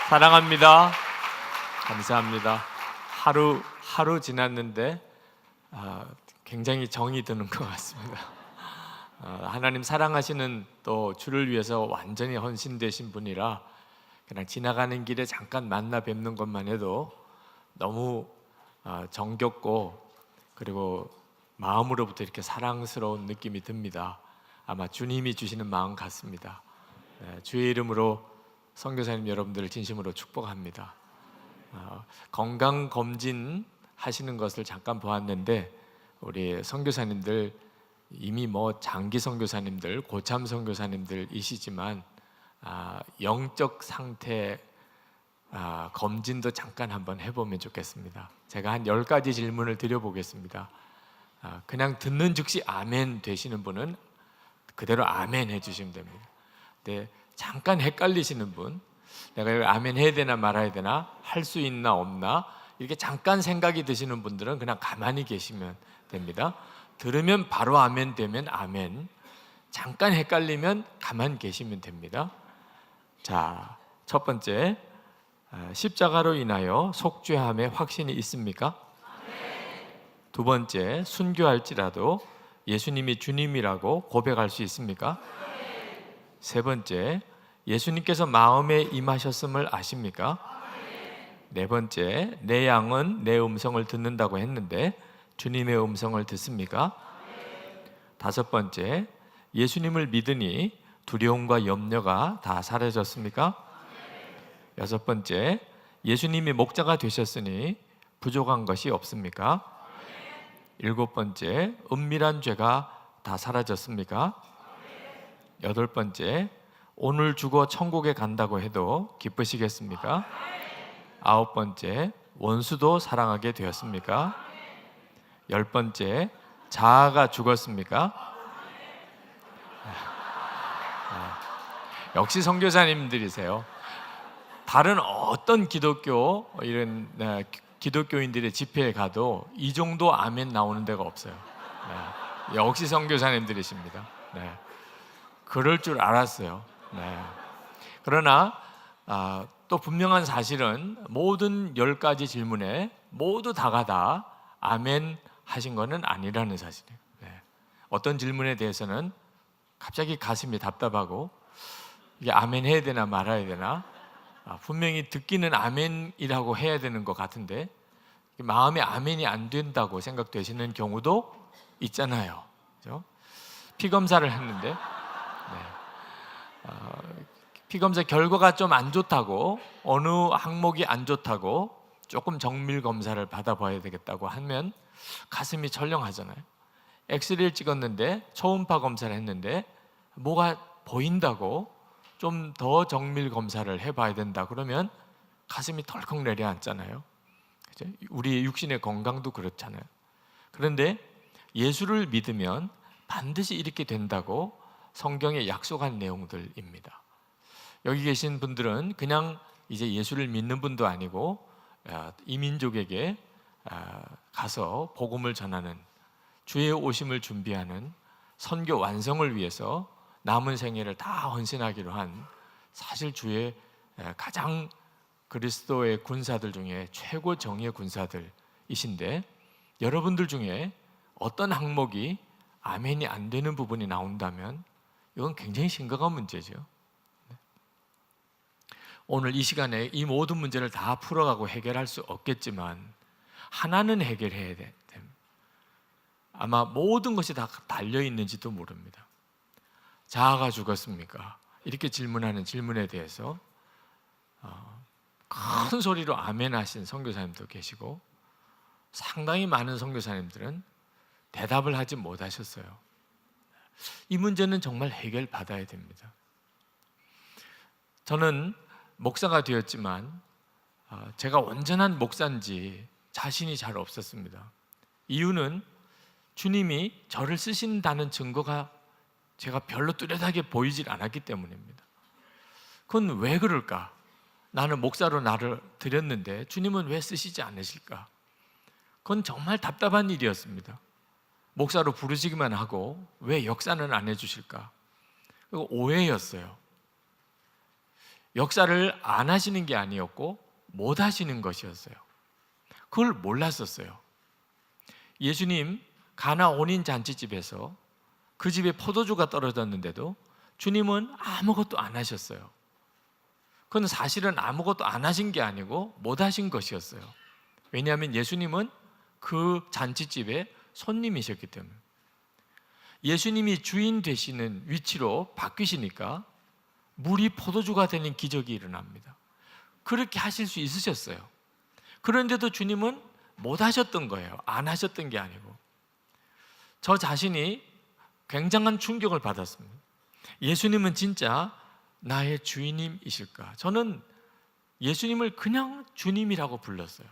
사랑합니다. 감사합니다. 하루 지났는데 굉장히 정이 드는 것 같습니다. 하나님 사랑하시는 또 주를 위해서 완전히 헌신되신 분이라 그냥 지나가는 길에 잠깐 만나 뵙는 것만 해도 너무 정겹고 그리고 마음으로부터 이렇게 사랑스러운 느낌이 듭니다. 아마 주님이 주시는 마음 같습니다. 주의 이름으로 선교사님 여러분들을 진심으로 축복합니다. 건강검진 하시는 것을 잠깐 보았는데 우리 선교사님들 이미 장기 선교사님들, 고참 선교사님들이시지만 영적 상태 검진도 잠깐 한번 해보면 좋겠습니다. 제가 한 10가지 질문을 드려보겠습니다. 그냥 듣는 즉시 아멘 되시는 분은 그대로 아멘 해주시면 됩니다. 네, 잠깐 헷갈리시는 분, 내가 이걸 아멘 해야 되나 말아야 되나, 할 수 있나 없나, 이렇게 잠깐 생각이 드시는 분들은 그냥 가만히 계시면 됩니다. 들으면 바로 아멘 되면 아멘, 잠깐 헷갈리면 가만히 계시면 됩니다. 자, 첫 번째, 십자가로 인하여 속죄함의 확신이 있습니까? 두 번째, 순교할지라도 예수님이 주님이라고 고백할 수 있습니까? 세 번째, 예수님께서 마음에 임하셨음을 아십니까? 네 번째, 내 양은 내 음성을 듣는다고 했는데 주님의 음성을 듣습니까? 다섯 번째, 예수님을 믿으니 두려움과 염려가 다 사라졌습니까? 여섯 번째, 예수님이 목자가 되셨으니 부족한 것이 없습니까? 일곱 번째, 은밀한 죄가 다 사라졌습니까? 여덟 번째, 오늘 죽어 천국에 간다고 해도 기쁘시겠습니까? 아홉 번째, 원수도 사랑하게 되었습니까? 열 번째, 자아가 죽었습니까? 역시 선교사님들이세요. 다른 어떤 기독교 이런 기독교인들의 집회에 가도 이 정도 아멘 나오는 데가 없어요. 역시 선교사님들이십니다. 그럴 줄 알았어요. 그러나 또 분명한 사실은 모든 10가지 질문에 모두 다가 아멘 하신 것은 아니라는 사실이에요. 어떤 질문에 대해서는 갑자기 가슴이 답답하고 이게 아멘 해야 되나 말아야 되나, 분명히 듣기는 아멘이라고 해야 되는 것 같은데 마음에 아멘이 안 된다고 생각되시는 경우도 있잖아요. 그렇죠? 피 검사를 했는데 피검사 결과가 좀 안 좋다고, 어느 항목이 안 좋다고 조금 정밀 검사를 받아봐야 되겠다고 하면 가슴이 철렁하잖아요. 엑스레이를 찍었는데 초음파 검사를 했는데 뭐가 보인다고 좀 더 정밀 검사를 해봐야 된다 그러면 가슴이 덜컥 내려앉잖아요. 그죠? 우리의 육신의 건강도 그렇잖아요. 그런데 예수를 믿으면 반드시 이렇게 된다고 성경에 약속한 내용들입니다. 여기 계신 분들은 그냥 이제 예수를 믿는 분도 아니고 이민족에게 가서 복음을 전하는, 주의 오심을 준비하는 선교 완성을 위해서 남은 생애를 다 헌신하기로 한 사실 주의 가장 그리스도의 군사들 중에 최고 정예 군사들이신데 여러분들 중에 어떤 항목이 아멘이 안 되는 부분이 나온다면 이건 굉장히 심각한 문제죠. 오늘 이 시간에 이 모든 문제를 다 풀어가고 해결할 수 없겠지만 하나는 해결해야 돼. 아마 모든 것이 다 달려있는지도 모릅니다. 자아가 죽었습니까? 이렇게 질문하는 질문에 대해서 큰 소리로 아멘 하신 선교사님도 계시고 상당히 많은 선교사님들은 대답을 하지 못하셨어요. 이 문제는 정말 해결받아야 됩니다. 저는 목사가 되었지만 제가 온전한 목사인지 자신이 잘 없었습니다. 이유는 주님이 저를 쓰신다는 증거가 제가 별로 뚜렷하게 보이질 않았기 때문입니다. 그건 왜 그럴까? 나는 목사로 나를 드렸는데 주님은 왜 쓰시지 않으실까? 그건 정말 답답한 일이었습니다. 목사로 부르시기만 하고 왜 역사는 안 해주실까? 그리고 오해였어요. 역사를 안 하시는 게 아니었고 못 하시는 것이었어요. 그걸 몰랐었어요. 예수님 가나 혼인 잔치집에서 그 집에 포도주가 떨어졌는데도 주님은 아무것도 안 하셨어요. 그건 사실은 아무것도 안 하신 게 아니고 못 하신 것이었어요. 왜냐하면 예수님은 그 잔치집의 손님이셨기 때문에. 예수님이 주인 되시는 위치로 바뀌시니까 물이 포도주가 되는 기적이 일어납니다. 그렇게 하실 수 있으셨어요. 그런데도 주님은 못 하셨던 거예요. 안 하셨던 게 아니고. 저 자신이 굉장한 충격을 받았습니다. 예수님은 진짜 나의 주인님이실까? 저는 예수님을 그냥 주님이라고 불렀어요.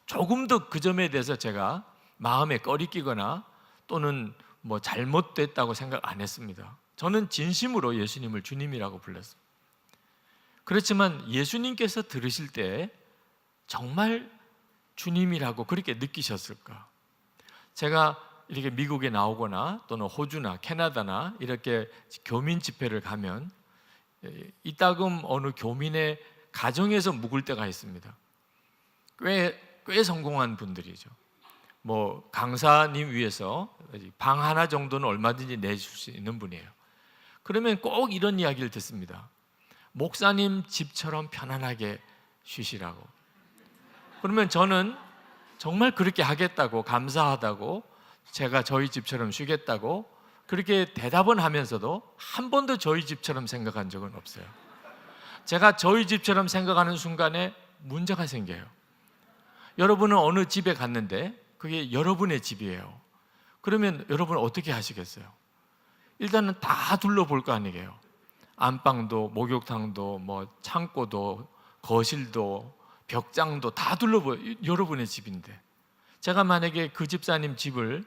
조금도 그 점에 대해서 제가 마음에 꺼리끼거나 또는 뭐 잘못됐다고 생각 안 했습니다. 저는 진심으로 예수님을 주님이라고 불렀어요. 그렇지만 예수님께서 들으실 때 정말 주님이라고 그렇게 느끼셨을까? 제가 이렇게 미국에 나오거나 또는 호주나 캐나다나 이렇게 교민 집회를 가면 이따금 어느 교민의 가정에서 묵을 때가 있습니다. 꽤 성공한 분들이죠. 뭐 강사님 위해서 방 하나 정도는 얼마든지 내줄 수 있는 분이에요. 그러면 꼭 이런 이야기를 듣습니다. 목사님 집처럼 편안하게 쉬시라고. 그러면 저는 정말 그렇게 하겠다고, 감사하다고, 제가 저희 집처럼 쉬겠다고 그렇게 대답은 하면서도 한 번도 저희 집처럼 생각한 적은 없어요. 제가 저희 집처럼 생각하는 순간에 문제가 생겨요. 여러분은 어느 집에 갔는데 그게 여러분의 집이에요. 그러면 여러분은 어떻게 하시겠어요? 일단은 다 둘러볼 거 아니에요. 안방도, 목욕탕도, 뭐 창고도, 거실도, 벽장도 다 둘러보여. 여러분의 집인데 제가 만약에 그 집사님 집을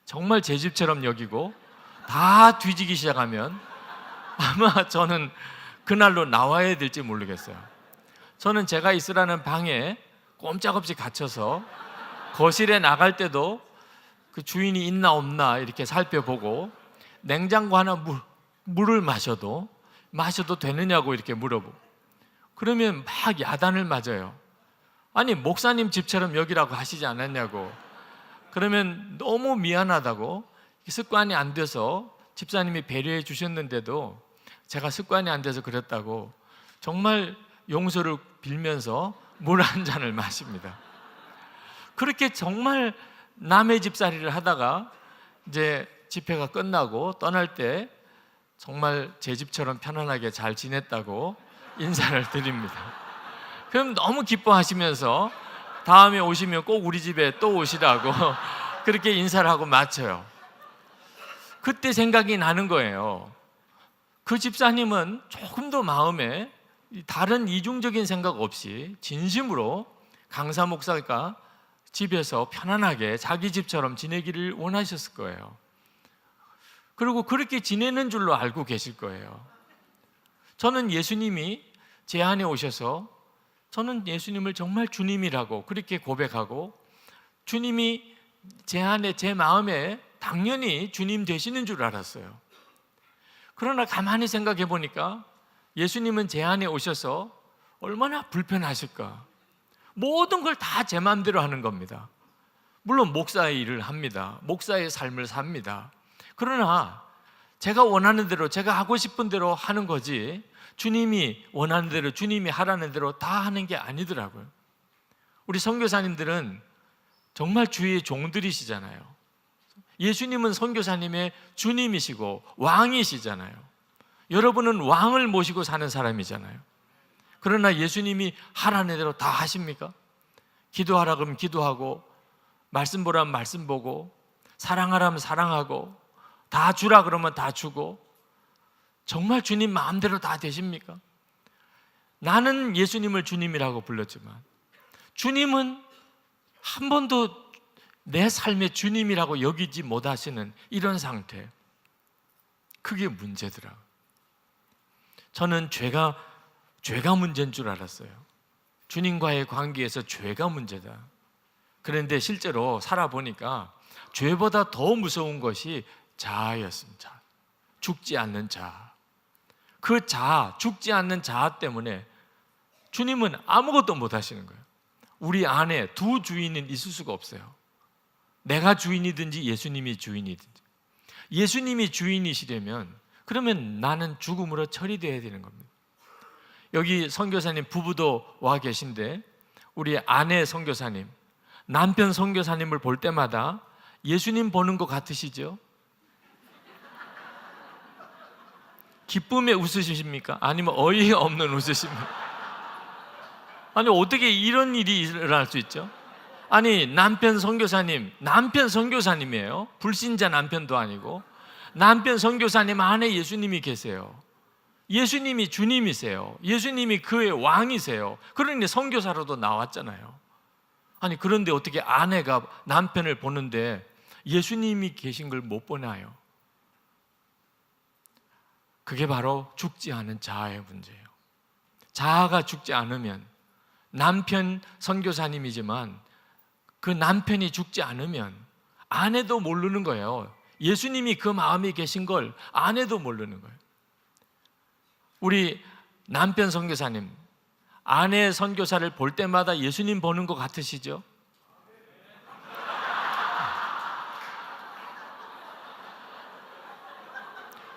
정말 제 집처럼 여기고 다 뒤지기 시작하면 아마 저는 그날로 나와야 될지 모르겠어요. 저는 제가 있으라는 방에 꼼짝없이 갇혀서 거실에 나갈 때도 그 주인이 있나 없나 이렇게 살펴보고 냉장고 하나 물을 마셔도 되느냐고 이렇게 물어보고 그러면 막 야단을 맞아요. 아니 목사님 집처럼 여기라고 하시지 않았냐고. 그러면 너무 미안하다고 습관이 안 돼서 집사님이 배려해 주셨는데도 제가 습관이 안 돼서 그랬다고 정말 용서를 빌면서 물 한 잔을 마십니다. 그렇게 정말 남의 집살이를 하다가 이제 집회가 끝나고 떠날 때 정말 제 집처럼 편안하게 잘 지냈다고 인사를 드립니다. 그럼 너무 기뻐하시면서 다음에 오시면 꼭 우리 집에 또 오시라고 그렇게 인사를 하고 마쳐요. 그때 생각이 나는 거예요. 그 집사님은 조금도 마음에 다른 이중적인 생각 없이 진심으로 강사 목사가 집에서 편안하게 자기 집처럼 지내기를 원하셨을 거예요. 그리고 그렇게 지내는 줄로 알고 계실 거예요. 저는 예수님이 제 안에 오셔서 저는 예수님을 정말 주님이라고 그렇게 고백하고 주님이 제 안에 제 마음에 당연히 주님 되시는 줄 알았어요. 그러나 가만히 생각해 보니까 예수님은 제 안에 오셔서 얼마나 불편하실까. 모든 걸 다 제 마음대로 하는 겁니다. 물론 목사의 일을 합니다. 목사의 삶을 삽니다. 그러나 제가 원하는 대로 제가 하고 싶은 대로 하는 거지 주님이 원하는 대로 주님이 하라는 대로 다 하는 게 아니더라고요. 우리 선교사님들은 정말 주의 종들이시잖아요. 예수님은 선교사님의 주님이시고 왕이시잖아요. 여러분은 왕을 모시고 사는 사람이잖아요. 그러나 예수님이 하라는 대로 다 하십니까? 기도하라 그러면 기도하고 말씀 보라면 말씀 보고 사랑하라면 사랑하고 다 주라 그러면 다 주고 정말 주님 마음대로 다 되십니까? 나는 예수님을 주님이라고 불렀지만 주님은 한 번도 내 삶의 주님이라고 여기지 못하시는 이런 상태. 그게 문제더라. 저는 죄가 문제인 줄 알았어요. 주님과의 관계에서 죄가 문제다. 그런데 실제로 살아보니까 죄보다 더 무서운 것이 자아였습니다. 죽지 않는 자아. 그 자아, 죽지 않는 자아 때문에 주님은 아무것도 못 하시는 거예요. 우리 안에 두 주인은 있을 수가 없어요. 내가 주인이든지 예수님이 주인이든지. 예수님이 주인이시려면 그러면 나는 죽음으로 처리되어야 되는 겁니다. 여기 선교사님 부부도 와 계신데 우리 아내 선교사님, 남편 선교사님을 볼 때마다 예수님 보는 것 같으시죠? 기쁨에 웃으십니까? 아니면 어이가 없는 웃으십니까? 아니 어떻게 이런 일이 일어날 수 있죠? 아니 남편 선교사님이에요. 불신자 남편도 아니고 남편 선교사님 안에 예수님이 계세요. 예수님이 주님이세요. 예수님이 그의 왕이세요. 그러니 선교사로도 나왔잖아요. 아니 그런데 어떻게 아내가 남편을 보는데 예수님이 계신 걸 못 보나요? 그게 바로 죽지 않은 자아의 문제예요. 자아가 죽지 않으면 남편 선교사님이지만 그 남편이 죽지 않으면 아내도 모르는 거예요. 예수님이 그 마음에 계신 걸 아내도 모르는 거예요. 우리 남편 선교사님, 아내 선교사를 볼 때마다 예수님 보는 것 같으시죠?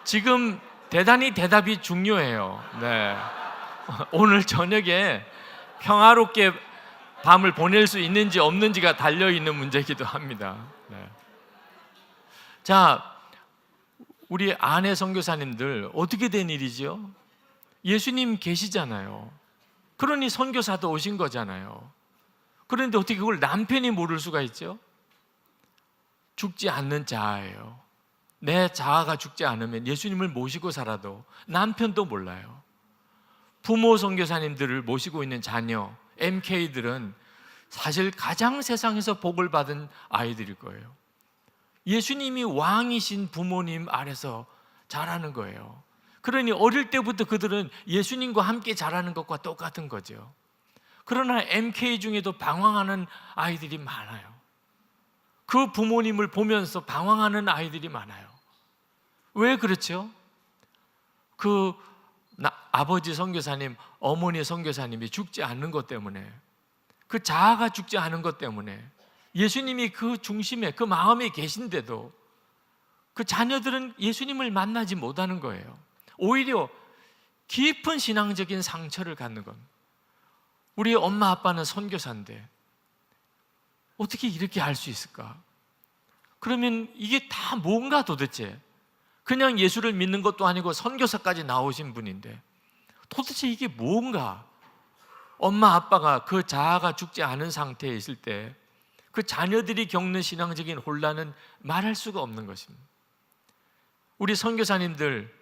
지금 대단히 대답이 중요해요. 네. 오늘 저녁에 평화롭게 밤을 보낼 수 있는지 없는지가 달려있는 문제이기도 합니다. 네. 자, 우리 아내 선교사님들 어떻게 된 일이죠? 예수님 계시잖아요. 그러니 선교사도 오신 거잖아요. 그런데 어떻게 그걸 남편이 모를 수가 있죠? 죽지 않는 자아예요. 내 자아가 죽지 않으면 예수님을 모시고 살아도 남편도 몰라요. 부모 선교사님들을 모시고 있는 자녀, MK들은 사실 가장 세상에서 복을 받은 아이들일 거예요. 예수님이 왕이신 부모님 아래서 자라는 거예요. 그러니 어릴 때부터 그들은 예수님과 함께 자라는 것과 똑같은 거죠. 그러나 MK 중에도 방황하는 아이들이 많아요. 그 부모님을 보면서 방황하는 아이들이 많아요. 왜 그렇죠? 아버지 선교사님, 어머니 선교사님이 죽지 않는 것 때문에, 그 자아가 죽지 않은 것 때문에 예수님이 그 중심에, 그 마음에 계신데도 그 자녀들은 예수님을 만나지 못하는 거예요. 오히려 깊은 신앙적인 상처를 갖는 겁니다. 우리 엄마 아빠는 선교사인데 어떻게 이렇게 할 수 있을까? 그러면 이게 다 뭔가 도대체? 그냥 예수를 믿는 것도 아니고 선교사까지 나오신 분인데 도대체 이게 뭔가? 엄마 아빠가 그 자아가 죽지 않은 상태에 있을 때 그 자녀들이 겪는 신앙적인 혼란은 말할 수가 없는 것입니다. 우리 선교사님들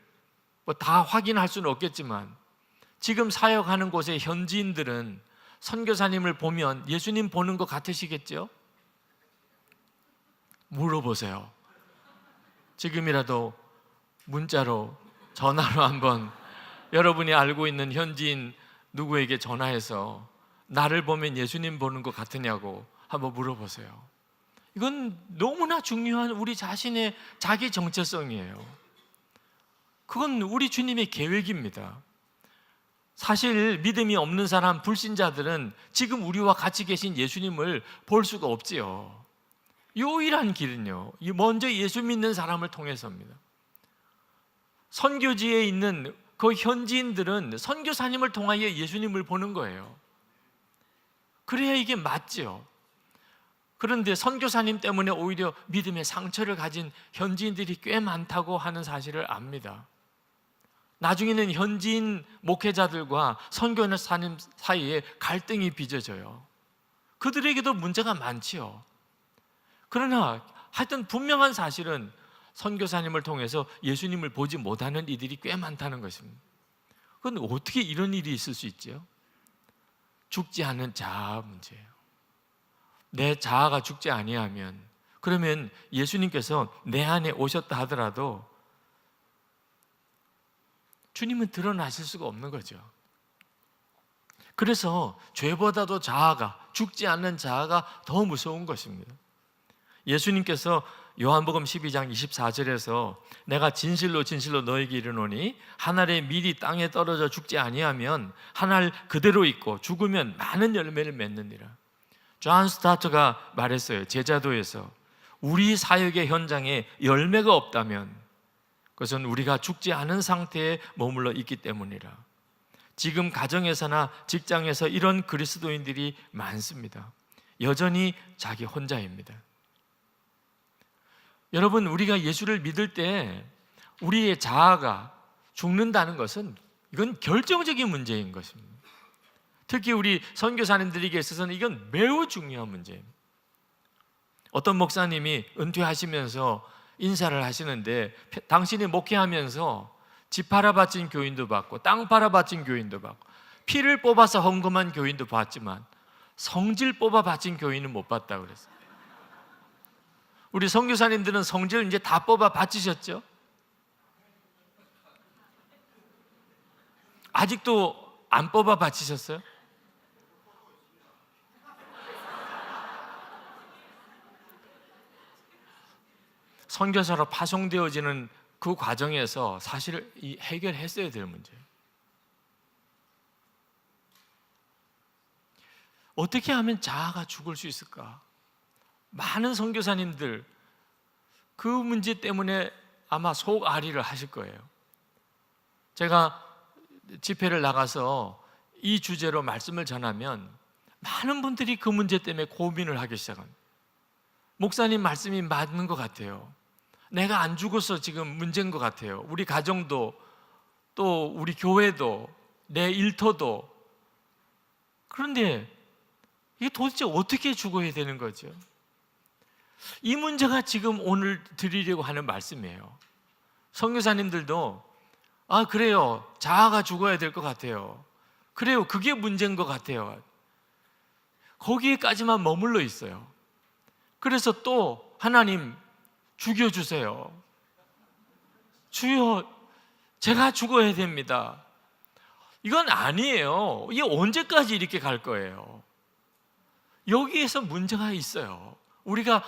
다 확인할 수는 없겠지만 지금 사역하는 곳의 현지인들은 선교사님을 보면 예수님 보는 것 같으시겠죠? 물어보세요. 지금이라도 문자로, 전화로 한번 여러분이 알고 있는 현지인 누구에게 전화해서 나를 보면 예수님 보는 것 같으냐고 한번 물어보세요. 이건 너무나 중요한 우리 자신의 자기 정체성이에요. 그건 우리 주님의 계획입니다. 사실 믿음이 없는 사람, 불신자들은 지금 우리와 같이 계신 예수님을 볼 수가 없지요. 유일한 길은요, 먼저 예수 믿는 사람을 통해서입니다. 선교지에 있는 그 현지인들은 선교사님을 통하여 예수님을 보는 거예요. 그래야 이게 맞죠. 그런데 선교사님 때문에 오히려 믿음의 상처를 가진 현지인들이 꽤 많다고 하는 사실을 압니다. 나중에는 현지인 목회자들과 선교사님 사이에 갈등이 빚어져요. 그들에게도 문제가 많지요. 그러나 하여튼 분명한 사실은 선교사님을 통해서 예수님을 보지 못하는 이들이 꽤 많다는 것입니다. 그런데 어떻게 이런 일이 있을 수 있죠? 죽지 않는 자아 문제예요. 내 자아가 죽지 아니하면, 그러면 예수님께서 내 안에 오셨다 하더라도 주님은 드러나실 수가 없는 거죠. 그래서 죄보다도 자아가, 죽지 않는 자아가 더 무서운 것입니다. 예수님께서 요한복음 12장 24절에서 내가 진실로 진실로 너에게 이르노니 한 알의 밀이 땅에 떨어져 죽지 아니하면 한 알 그대로 있고 죽으면 많은 열매를 맺느니라. 존 스타트가 말했어요. 제자도에서 우리 사역의 현장에 열매가 없다면 그것은 우리가 죽지 않은 상태에 머물러 있기 때문이라. 지금 가정에서나 직장에서 이런 그리스도인들이 많습니다. 여전히 자기 혼자입니다. 여러분, 우리가 예수를 믿을 때 우리의 자아가 죽는다는 것은 이건 결정적인 문제인 것입니다. 특히 우리 선교사님들에게 있어서는 이건 매우 중요한 문제입니다. 어떤 목사님이 은퇴하시면서 인사를 하시는데 당신이 목회하면서 집 팔아 바친 교인도 받고 땅 팔아 바친 교인도 받고 피를 뽑아서 헌금한 교인도 봤지만 성질 뽑아 바친 교인은 못 봤다고 그랬어요. 우리 선교사님들은 성질 이제 다 뽑아 바치셨죠? 아직도 안 뽑아 바치셨어요? 선교사로 파송되어지는 그 과정에서 사실 해결했어야 될 문제예요. 어떻게 하면 자아가 죽을 수 있을까? 많은 선교사님들 그 문제 때문에 아마 속앓이를 하실 거예요. 제가 집회를 나가서 이 주제로 말씀을 전하면 많은 분들이 그 문제 때문에 고민을 하기 시작합니다. 목사님 말씀이 맞는 것 같아요. 내가 안 죽어서 지금 문제인 것 같아요. 우리 가정도 또 우리 교회도 내 일터도. 그런데 이게 도대체 어떻게 죽어야 되는 거죠? 이 문제가 지금 오늘 드리려고 하는 말씀이에요. 선교사님들도 그래요, 자아가 죽어야 될 것 같아요. 그래요, 그게 문제인 것 같아요. 거기에까지만 머물러 있어요. 그래서 또 하나님 죽여주세요. 주여, 제가 죽어야 됩니다. 이건 아니에요. 이게 언제까지 이렇게 갈 거예요? 여기에서 문제가 있어요. 우리가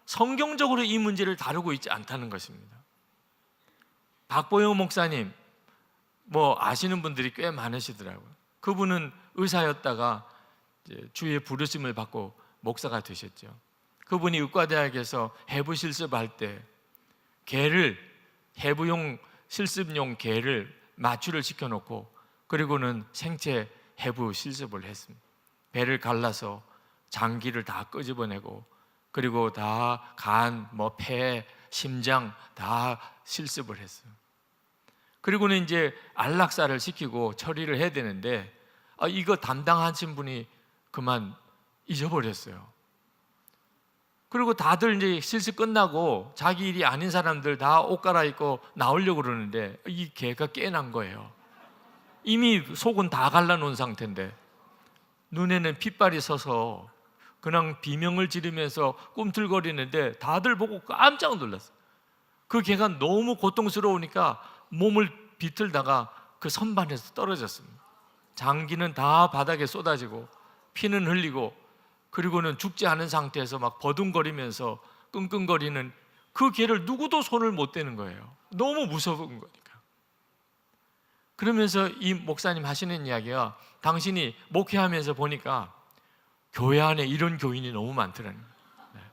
성경적으로 이 문제를 다루고 있지 않다는 것입니다. 박보영 목사님 아시는 분들이 꽤 많으시더라고요. 그분은 의사였다가 주의 부르심을 받고 목사가 되셨죠. 그분이 의과대학에서 해부 실습할 때 해부용 실습용 개를 마취를 시켜놓고 그리고는 생체 해부 실습을 했습니다. 배를 갈라서 장기를 다 끄집어내고 그리고 다 간, 폐, 심장 다 실습을 했어요. 그리고는 이제 안락사를 시키고 처리를 해야 되는데 이거 담당하신 분이 그만 잊어버렸어요. 그리고 다들 이제 실습 끝나고 자기 일이 아닌 사람들 다 옷 갈아입고 나오려고 그러는데 이 개가 깨난 거예요. 이미 속은 다 갈라놓은 상태인데 눈에는 핏발이 서서 그냥 비명을 지르면서 꿈틀거리는데 다들 보고 깜짝 놀랐어요. 그 개가 너무 고통스러우니까 몸을 비틀다가 그 선반에서 떨어졌습니다. 장기는 다 바닥에 쏟아지고 피는 흘리고 그리고는 죽지 않은 상태에서 막 버둥거리면서 끙끙거리는 그 개를 누구도 손을 못 대는 거예요. 너무 무서운 거니까. 그러면서 이 목사님 하시는 이야기가 당신이 목회하면서 보니까 교회 안에 이런 교인이 너무 많더라는 거예요.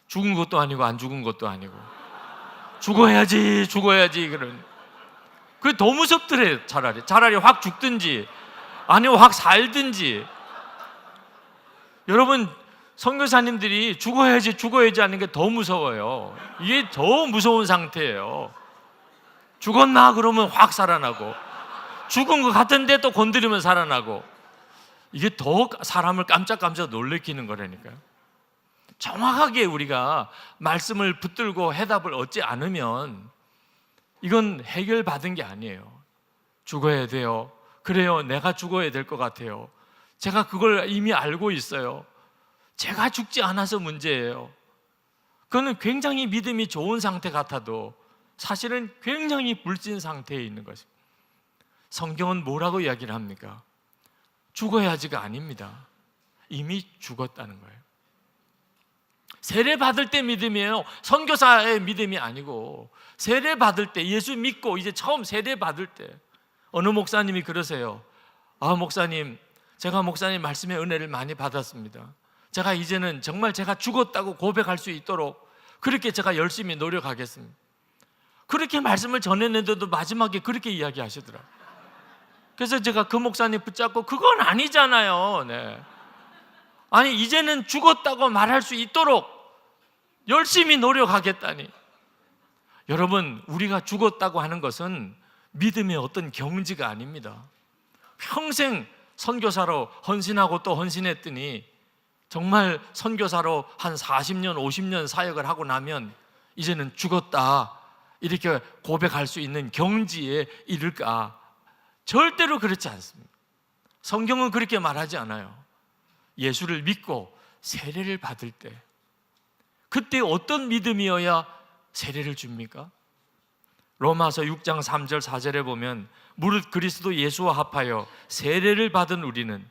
죽은 것도 아니고 안 죽은 것도 아니고 죽어야지 그런. 그게 더 무섭더래요. 차라리 확 죽든지 아니면 확 살든지. 여러분, 선교사님들이 죽어야지 하는 게 더 무서워요. 이게 더 무서운 상태예요. 죽었나 그러면 확 살아나고 죽은 것 같은데 또 건드리면 살아나고 이게 더 사람을 깜짝깜짝 놀래키는 거라니까요. 정확하게 우리가 말씀을 붙들고 해답을 얻지 않으면 이건 해결받은 게 아니에요. 죽어야 돼요. 그래요, 내가 죽어야 될 것 같아요. 제가 그걸 이미 알고 있어요. 제가 죽지 않아서 문제예요. 그거는 굉장히 믿음이 좋은 상태 같아도 사실은 굉장히 불진 상태에 있는 것입니다. 성경은 뭐라고 이야기를 합니까? 죽어야지가 아닙니다. 이미 죽었다는 거예요. 세례 받을 때 믿음이에요. 선교사의 믿음이 아니고 세례 받을 때, 예수 믿고 이제 처음 세례 받을 때. 어느 목사님이 그러세요. 목사님, 제가 목사님 말씀의 은혜를 많이 받았습니다. 제가 이제는 정말 제가 죽었다고 고백할 수 있도록 그렇게 제가 열심히 노력하겠습니다. 그렇게 말씀을 전했는데도 마지막에 그렇게 이야기하시더라고요. 그래서 제가 그 목사님 붙잡고 그건 아니잖아요. 네. 아니, 이제는 죽었다고 말할 수 있도록 열심히 노력하겠다니. 여러분, 우리가 죽었다고 하는 것은 믿음의 어떤 경지가 아닙니다. 평생 선교사로 헌신하고 또 헌신했더니 정말 선교사로 한 40년, 50년 사역을 하고 나면 이제는 죽었다 이렇게 고백할 수 있는 경지에 이를까? 절대로 그렇지 않습니다. 성경은 그렇게 말하지 않아요. 예수를 믿고 세례를 받을 때, 그때 어떤 믿음이어야 세례를 줍니까? 로마서 6장 3절 4절에 보면 무릇 그리스도 예수와 합하여 세례를 받은 우리는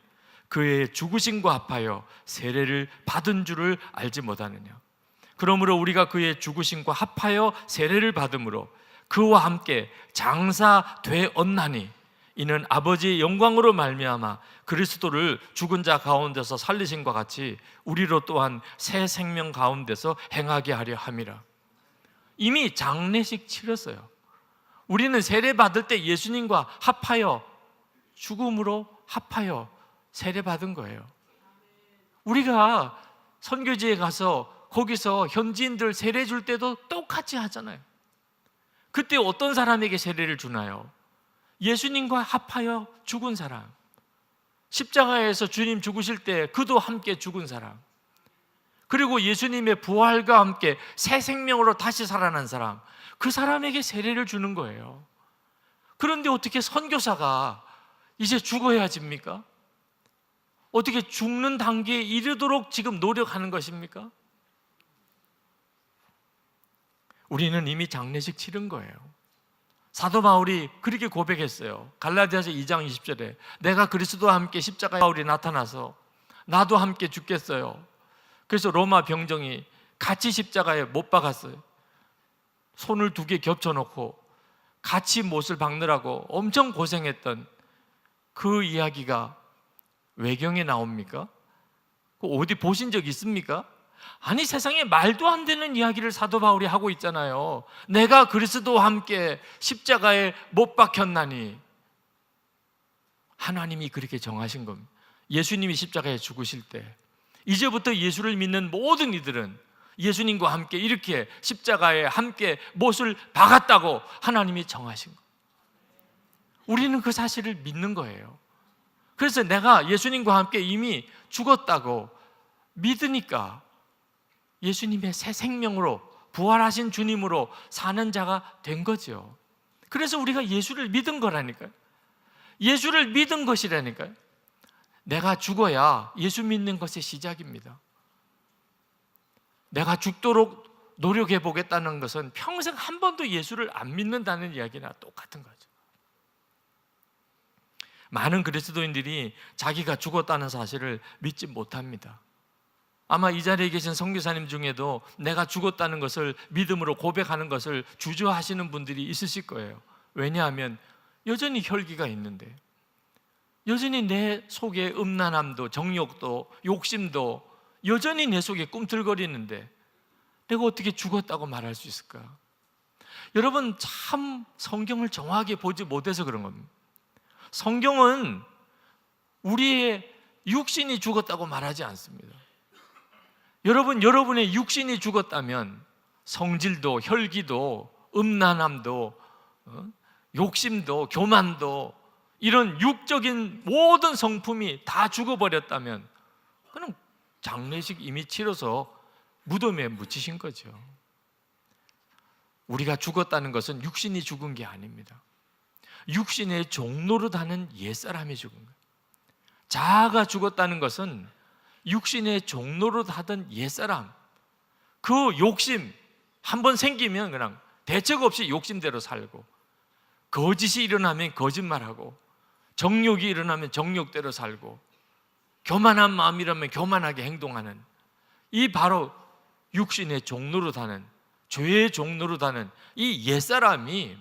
그의 죽으심과 합하여 세례를 받은 줄을 알지 못하느냐. 그러므로 우리가 그의 죽으심과 합하여 세례를 받음으로 그와 함께 장사되었나니 이는 아버지의 영광으로 말미암아 그리스도를 죽은 자 가운데서 살리심과 같이 우리로 또한 새 생명 가운데서 행하게 하려 함이라. 이미 장례식 치렀어요. 우리는 세례 받을 때 예수님과 합하여 죽음으로 합하여 세례 받은 거예요. 우리가 선교지에 가서 거기서 현지인들 세례 줄 때도 똑같이 하잖아요. 그때 어떤 사람에게 세례를 주나요? 예수님과 합하여 죽은 사람, 십자가에서 주님 죽으실 때 그도 함께 죽은 사람, 그리고 예수님의 부활과 함께 새 생명으로 다시 살아난 사람, 그 사람에게 세례를 주는 거예요. 그런데 어떻게 선교사가 이제 죽어야 집니까? 어떻게 죽는 단계에 이르도록 지금 노력하는 것입니까? 우리는 이미 장례식 치른 거예요. 사도 바울이 그렇게 고백했어요. 갈라디아서 2장 20절에 내가 그리스도와 함께 십자가에 바울이 나타나서 나도 함께 죽겠어요. 그래서 로마 병정이 같이 십자가에 못 박았어요. 손을 두 개 겹쳐놓고 같이 못을 박느라고 엄청 고생했던 그 이야기가 외경에 나옵니까? 어디 보신 적 있습니까? 아니, 세상에 말도 안 되는 이야기를 사도 바울이 하고 있잖아요. 내가 그리스도와 함께 십자가에 못 박혔나니. 하나님이 그렇게 정하신 겁니다. 예수님이 십자가에 죽으실 때 이제부터 예수를 믿는 모든 이들은 예수님과 함께 이렇게 십자가에 함께 못을 박았다고 하나님이 정하신 거예요. 우리는 그 사실을 믿는 거예요. 그래서 내가 예수님과 함께 이미 죽었다고 믿으니까 예수님의 새 생명으로 부활하신 주님으로 사는 자가 된 거죠. 그래서 우리가 예수를 믿은 거라니까요. 예수를 믿은 것이라니까요. 내가 죽어야 예수 믿는 것의 시작입니다. 내가 죽도록 노력해 보겠다는 것은 평생 한 번도 예수를 안 믿는다는 이야기나 똑같은 거죠. 많은 그리스도인들이 자기가 죽었다는 사실을 믿지 못합니다. 아마 이 자리에 계신 선교사님 중에도 내가 죽었다는 것을 믿음으로 고백하는 것을 주저하시는 분들이 있으실 거예요. 왜냐하면 여전히 혈기가 있는데, 여전히 내 속에 음란함도 정욕도 욕심도 여전히 내 속에 꿈틀거리는데 내가 어떻게 죽었다고 말할 수 있을까? 여러분, 참 성경을 정확하게 보지 못해서 그런 겁니다. 성경은 우리의 육신이 죽었다고 말하지 않습니다. 여러분의 육신이 죽었다면 성질도 혈기도 음란함도 욕심도 교만도 이런 육적인 모든 성품이 다 죽어버렸다면 그냥 장례식 이미 치러서 무덤에 묻히신 거죠. 우리가 죽었다는 것은 육신이 죽은 게 아닙니다. 육신의 종노릇하는 옛사람이 죽은 거예요. 자아가 죽었다는 것은 육신의 종노릇하던 옛사람, 그 욕심 한번 생기면 그냥 대책 없이 욕심대로 살고, 거짓이 일어나면 거짓말하고, 정욕이 일어나면 정욕대로 살고, 교만한 마음이라면 교만하게 행동하는 이 바로 육신의 종로로 다는, 죄의 종로로 다는 이 옛사람이,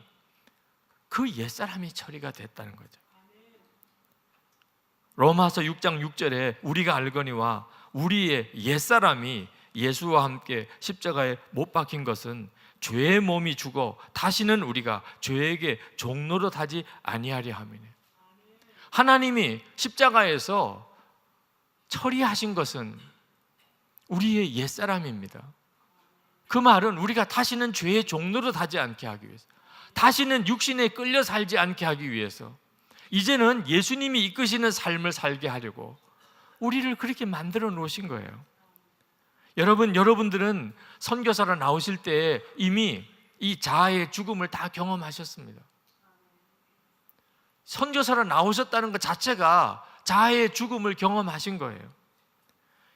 그 옛사람이 처리가 됐다는 거죠. 로마서 6장 6절에 우리가 알거니와 우리의 옛사람이 예수와 함께 십자가에 못 박힌 것은 죄의 몸이 죽어 다시는 우리가 죄에게 종로로 타지 아니하려 함이네. 하나님이 십자가에서 처리하신 것은 우리의 옛사람입니다. 그 말은 우리가 다시는 죄의 종로로 타지 않게 하기 위해서, 다시는 육신에 끌려 살지 않게 하기 위해서, 이제는 예수님이 이끄시는 삶을 살게 하려고 우리를 그렇게 만들어 놓으신 거예요. 여러분들은 선교사로 나오실 때 이미 이 자아의 죽음을 다 경험하셨습니다. 선교사로 나오셨다는 것 자체가 자아의 죽음을 경험하신 거예요.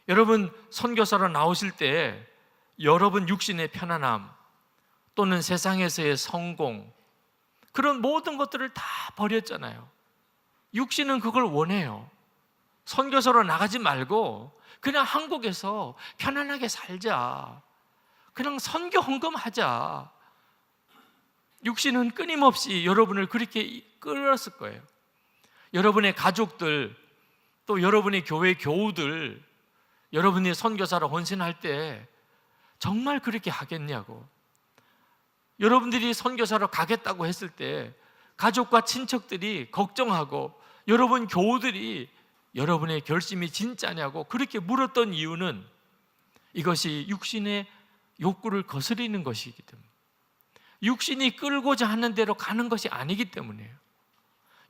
여러분 선교사로 나오실 때 여러분 육신의 편안함 또는 세상에서의 성공, 그런 모든 것들을 다 버렸잖아요. 육신은 그걸 원해요. 선교사로 나가지 말고 그냥 한국에서 편안하게 살자, 그냥 선교 헌금하자. 육신은 끊임없이 여러분을 그렇게 끌었을 거예요. 여러분의 가족들, 또 여러분의 교회 교우들, 여러분이 선교사로 헌신할 때 정말 그렇게 하겠냐고. 여러분들이 선교사로 가겠다고 했을 때 가족과 친척들이 걱정하고 여러분 교우들이 여러분의 결심이 진짜냐고 그렇게 물었던 이유는 이것이 육신의 욕구를 거스리는 것이기 때문에, 육신이 끌고자 하는 대로 가는 것이 아니기 때문이에요.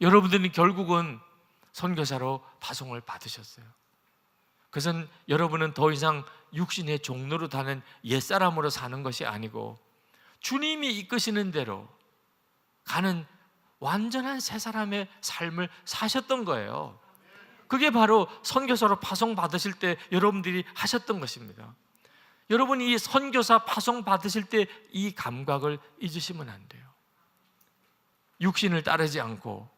여러분들은 결국은 선교사로 파송을 받으셨어요. 그것은 여러분은 더 이상 육신의 종로로 타는 옛사람으로 사는 것이 아니고 주님이 이끄시는 대로 가는 완전한 새 사람의 삶을 사셨던 거예요. 그게 바로 선교사로 파송 받으실 때 여러분들이 하셨던 것입니다. 여러분이 이 선교사 파송 받으실 때 이 감각을 잊으시면 안 돼요. 육신을 따르지 않고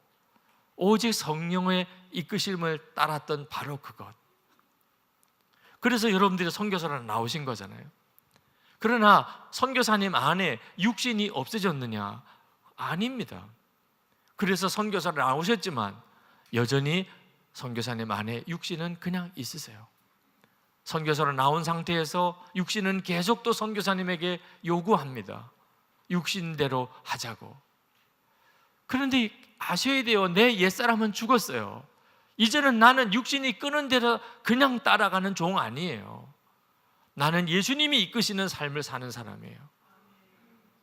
오직 성령의 이끄심을 따랐던 바로 그것. 그래서 여러분들이 선교사로 나오신 거잖아요. 그러나 선교사님 안에 육신이 없어졌느냐? 아닙니다. 그래서 선교사로 나오셨지만 여전히 선교사님 안에 육신은 그냥 있으세요. 선교사로 나온 상태에서 육신은 계속 또 선교사님에게 요구합니다. 육신대로 하자고. 그런데 아셔야 돼요. 내 옛사람은 죽었어요. 이제는 나는 육신이 끄는 대로 그냥 따라가는 종 아니에요. 나는 예수님이 이끄시는 삶을 사는 사람이에요.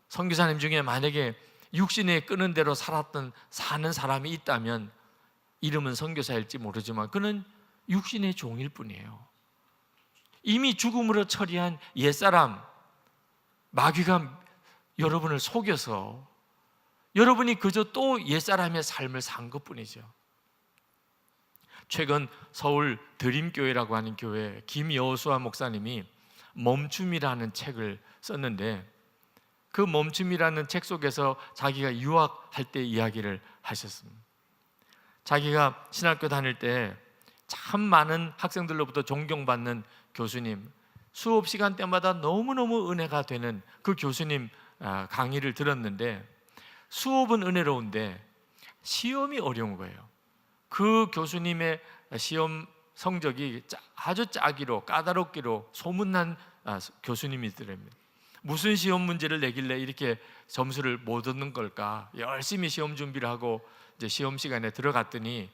선교사님 중에 만약에 육신에 끄는 대로 사는 사람이 있다면 이름은 선교사일지 모르지만 그는 육신의 종일 뿐이에요. 이미 죽음으로 처리한 옛사람, 마귀가 여러분을 속여서 여러분이 그저 또 옛사람의 삶을 산 것뿐이죠. 최근 서울 드림교회라고 하는 교회 김여수아 목사님이 멈춤이라는 책을 썼는데, 그 멈춤이라는 책 속에서 자기가 유학할 때 이야기를 하셨습니다. 자기가 신학교 다닐 때 참 많은 학생들로부터 존경받는 교수님, 수업 시간 때마다 너무너무 은혜가 되는 그 교수님 강의를 들었는데, 수업은 은혜로운데 시험이 어려운 거예요. 그 교수님의 시험 성적이 아주 짜기로 까다롭기로 소문난 교수님이더랍니다. 무슨 시험 문제를 내길래 이렇게 점수를 못 얻는 걸까? 열심히 시험 준비를 하고 이제 시험 시간에 들어갔더니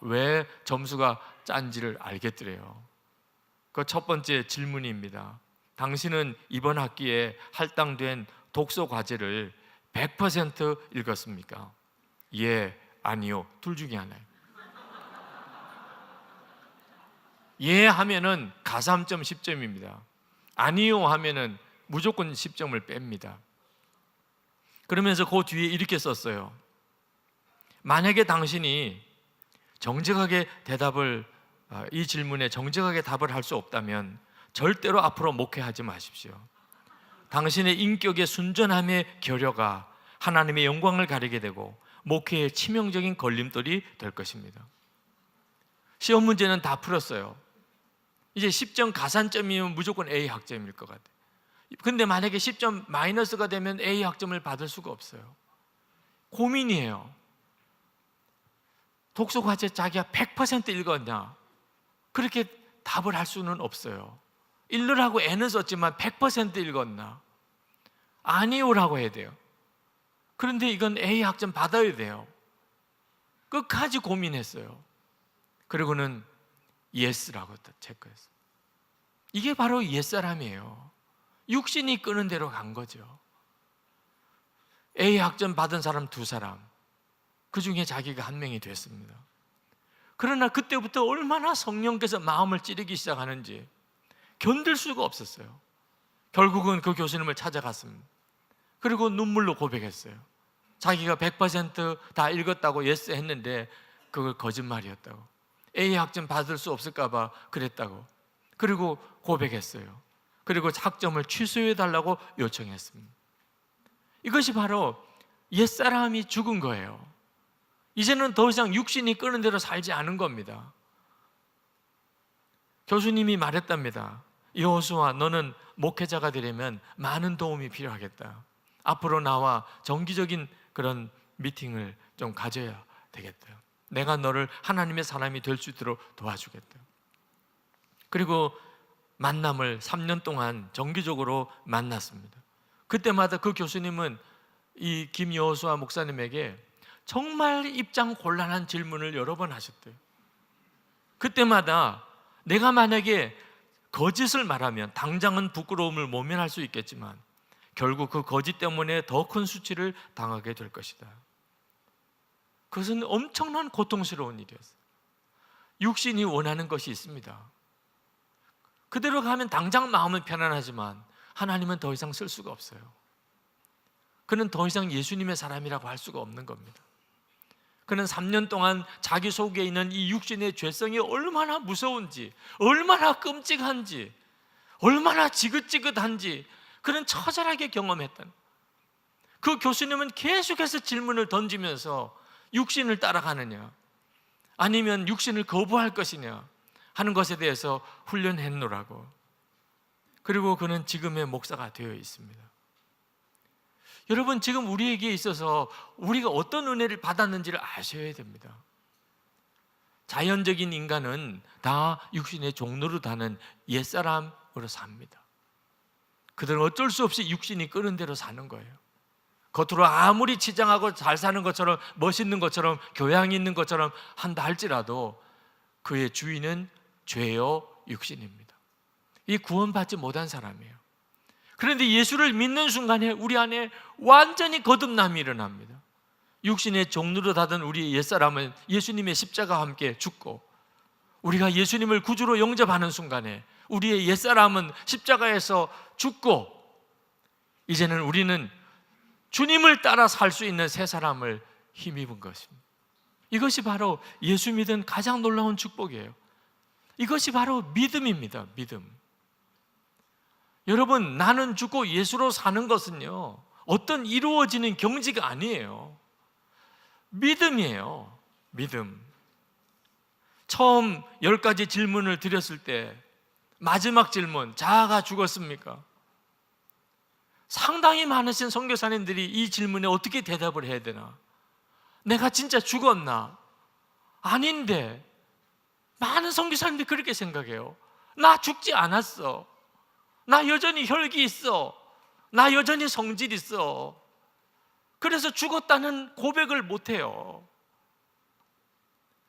왜 점수가 짠지를 알겠더래요. 그 첫 번째 질문입니다. 당신은 이번 학기에 할당된 독서 과제를 100% 읽었습니까? 예, 아니요. 둘 중에 하나예요. 예 하면은 가산점 10점입니다. 아니요 하면은 무조건 10점을 뺍니다. 그러면서 그 뒤에 이렇게 썼어요. 만약에 당신이 정직하게 이 질문에 정직하게 답을 할 수 없다면 절대로 앞으로 목회하지 마십시오. 당신의 인격의 순전함의 결여가 하나님의 영광을 가리게 되고 목회의 치명적인 걸림돌이 될 것입니다. 시험 문제는 다 풀었어요. 이제 10점 가산점이면 무조건 A 학점일 것 같아요. 근데 만약에 10점 마이너스가 되면 A 학점을 받을 수가 없어요. 고민이에요. 독서 과제 자기가 100% 읽었냐? 그렇게 답을 할 수는 없어요. 읽으라고 애는 썼지만 100% 읽었나? 아니요라고 해야 돼요. 그런데 이건 A 학점 받아야 돼요. 끝까지 고민했어요. 그리고는 예스라고 체크했어요. 이게 바로 옛사람이에요. 육신이 끄는 대로 간 거죠. A 학점 받은 사람 2사람, 그 중에 자기가 1명이 됐습니다. 그러나 그때부터 얼마나 성령께서 마음을 찌르기 시작하는지 견딜 수가 없었어요. 결국은 그 교수님을 찾아갔습니다. 그리고 눈물로 고백했어요. 자기가 100% 다 읽었다고 예스 했는데 그걸 거짓말이었다고, A 학점 받을 수 없을까 봐 그랬다고. 그리고 고백했어요. 그리고 학점을 취소해달라고 요청했습니다. 이것이 바로 옛사람이 죽은 거예요. 이제는 더 이상 육신이 끄는 대로 살지 않은 겁니다. 교수님이 말했답니다. 여호수아, 너는 목회자가 되려면 많은 도움이 필요하겠다. 앞으로 나와 정기적인 그런 미팅을 좀 가져야 되겠다. 내가 너를 하나님의 사람이 될 수 있도록 도와주겠다. 그리고 만남을 3년 동안 정기적으로 만났습니다. 그때마다 그 교수님은 이 김여호수아 목사님에게 정말 입장 곤란한 질문을 여러 번 하셨대요. 그때마다 내가 만약에 거짓을 말하면 당장은 부끄러움을 모면할 수 있겠지만 결국 그 거짓 때문에 더 큰 수치를 당하게 될 것이다. 그것은 엄청난 고통스러운 일이었어요. 육신이 원하는 것이 있습니다. 그대로 가면 당장 마음은 편안하지만 하나님은 더 이상 쓸 수가 없어요. 그는 더 이상 예수님의 사람이라고 할 수가 없는 겁니다. 그는 3년 동안 자기 속에 있는 이 육신의 죄성이 얼마나 무서운지, 얼마나 끔찍한지, 얼마나 지긋지긋한지 그는 처절하게 경험했던. 그 교수님은 계속해서 질문을 던지면서 육신을 따라가느냐 아니면 육신을 거부할 것이냐 하는 것에 대해서 훈련했노라고. 그리고 그는 지금의 목사가 되어 있습니다. 여러분, 지금 우리에게 있어서 우리가 어떤 은혜를 받았는지를 아셔야 됩니다. 자연적인 인간은 다 육신의 종로로 다는 옛사람으로 삽니다. 그들은 어쩔 수 없이 육신이 끄는 대로 사는 거예요. 겉으로 아무리 치장하고 잘 사는 것처럼, 멋있는 것처럼, 교양 있는 것처럼 한다 할지라도 그의 주인은 죄요 육신입니다. 이 구원받지 못한 사람이에요. 그런데 예수를 믿는 순간에 우리 안에 완전히 거듭남이 일어납니다. 육신의 종로로 닫은 우리의 옛사람은 예수님의 십자가와 함께 죽고, 우리가 예수님을 구주로 영접하는 순간에 우리의 옛사람은 십자가에서 죽고, 이제는 우리는 주님을 따라 살 수 있는 새 사람을 힘입은 것입니다. 이것이 바로 예수 믿은 가장 놀라운 축복이에요. 이것이 바로 믿음입니다. 믿음. 여러분, 나는 죽고 예수로 사는 것은요, 어떤 이루어지는 경지가 아니에요. 믿음이에요. 믿음. 처음 10가지 질문을 드렸을 때 마지막 질문, 자아가 죽었습니까? 상당히 많으신 선교사님들이 이 질문에 어떻게 대답을 해야 되나? 내가 진짜 죽었나? 아닌데. 많은 선교사님들이 그렇게 생각해요. 나 죽지 않았어. 나 여전히 혈기 있어. 나 여전히 성질 있어. 그래서 죽었다는 고백을 못해요.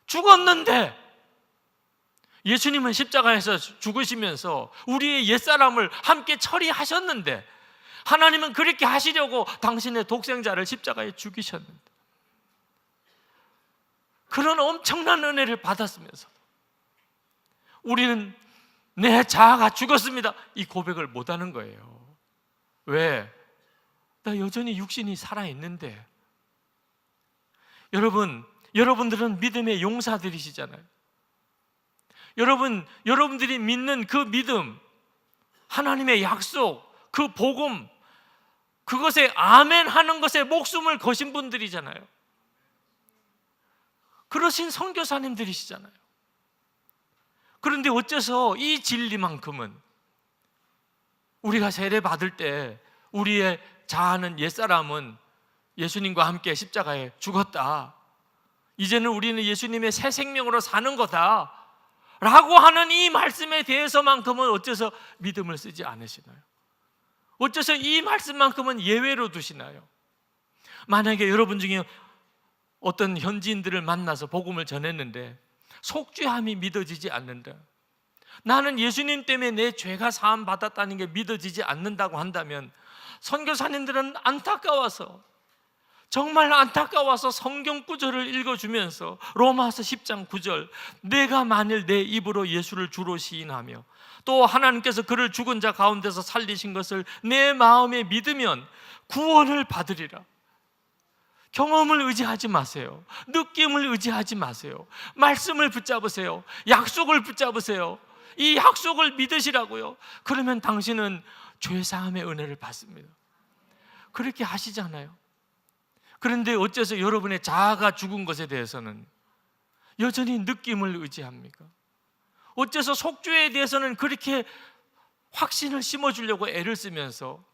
죽었는데 예수님은 십자가에서 죽으시면서 우리의 옛사람을 함께 처리하셨는데, 하나님은 그렇게 하시려고 당신의 독생자를 십자가에 죽이셨는데, 그런 엄청난 은혜를 받았으면서 우리는 내 자아가 죽었습니다, 이 고백을 못하는 거예요. 왜? 나 여전히 육신이 살아있는데. 여러분들은 믿음의 용사들이시잖아요. 여러분들이 믿는 그 믿음, 하나님의 약속, 그 복음, 그것에 아멘 하는 것에 목숨을 거신 분들이잖아요. 그러신 선교사님들이시잖아요. 그런데 어째서 이 진리만큼은 우리가 세례 받을 때 우리의 자아는 옛사람은 예수님과 함께 십자가에 죽었다, 이제는 우리는 예수님의 새 생명으로 사는 거다 라고 하는 이 말씀에 대해서만큼은 어째서 믿음을 쓰지 않으시나요? 어째서 이 말씀만큼은 예외로 두시나요? 만약에 여러분 중에 어떤 현지인들을 만나서 복음을 전했는데 속죄함이 믿어지지 않는다, 나는 예수님 때문에 내 죄가 사함 받았다는 게 믿어지지 않는다고 한다면 선교사님들은 안타까워서, 정말 안타까워서 성경 구절을 읽어주면서 로마서 10장 9절, 내가 만일 내 입으로 예수를 주로 시인하며 또 하나님께서 그를 죽은 자 가운데서 살리신 것을 내 마음에 믿으면 구원을 받으리라. 경험을 의지하지 마세요. 느낌을 의지하지 마세요. 말씀을 붙잡으세요. 약속을 붙잡으세요. 이 약속을 믿으시라고요. 그러면 당신은 죄사함의 은혜를 받습니다. 그렇게 하시잖아요. 그런데 어째서 여러분의 자아가 죽은 것에 대해서는 여전히 느낌을 의지합니까? 어째서 속죄에 대해서는 그렇게 확신을 심어주려고 애를 쓰면서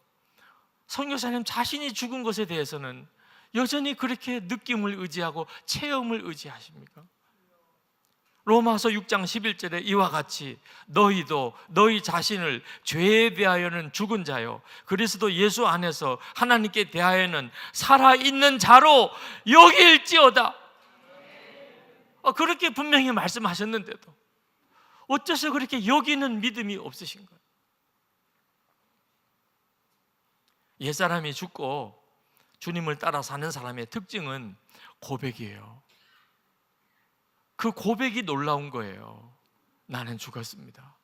선교사님 자신이 죽은 것에 대해서는 여전히 그렇게 느낌을 의지하고 체험을 의지하십니까? 로마서 6장 11절에 이와 같이 너희도 너희 자신을 죄에 대하여는 죽은 자요 그리스도 예수 안에서 하나님께 대하여는 살아있는 자로 여길지어다. 그렇게 분명히 말씀하셨는데도 어째서 그렇게 여기는 믿음이 없으신 거예요? 옛사람이 죽고 주님을 따라 사는 사람의 특징은 고백이에요. 그 고백이 놀라운 거예요. 나는 죽었습니다.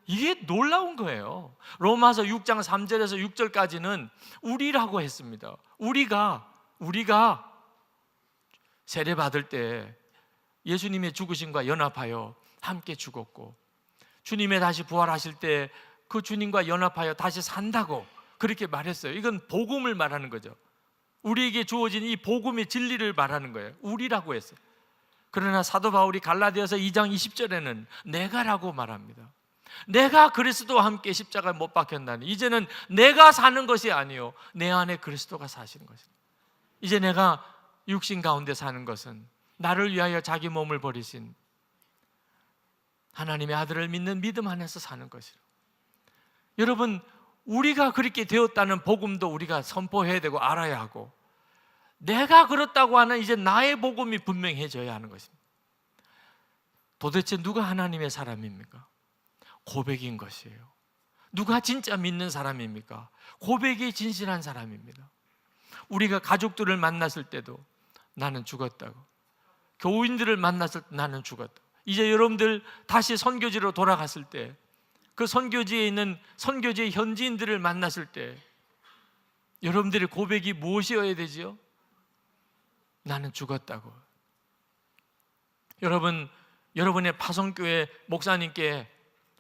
이게 놀라운 거예요. 로마서 6장 3절에서 6절까지는 우리라고 했습니다. 우리가 세례 받을 때 예수님의 죽으심과 연합하여 함께 죽었고 주님의 다시 부활하실 때 그 주님과 연합하여 다시 산다고 그렇게 말했어요. 이건 복음을 말하는 거죠. 우리에게 주어진 이 복음의 진리를 말하는 거예요. 우리라고 했어요. 그러나 사도 바울이 갈라디아서 2장 20절에는 내가라고 말합니다. 내가 그리스도와 함께 십자가에 못 박혔나니 이제는 내가 사는 것이 아니요 내 안에 그리스도가 사시는 것이다. 이제 내가 육신 가운데 사는 것은 나를 위하여 자기 몸을 버리신 하나님의 아들을 믿는 믿음 안에서 사는 것이라. 여러분, 우리가 그렇게 되었다는 복음도 우리가 선포해야 되고 알아야 하고, 내가 그렇다고 하는 이제 나의 복음이 분명해져야 하는 것입니다. 도대체 누가 하나님의 사람입니까? 고백인 것이에요. 누가 진짜 믿는 사람입니까? 고백이 진실한 사람입니다. 우리가 가족들을 만났을 때도 나는 죽었다고, 교우인들을 만났을 때 나는 죽었다고. 이제 여러분들 다시 선교지로 돌아갔을 때 그 선교지에 있는 선교지의 현지인들을 만났을 때 여러분들의 고백이 무엇이어야 되지요? 나는 죽었다고. 여러분, 여러분의 파송교회 목사님께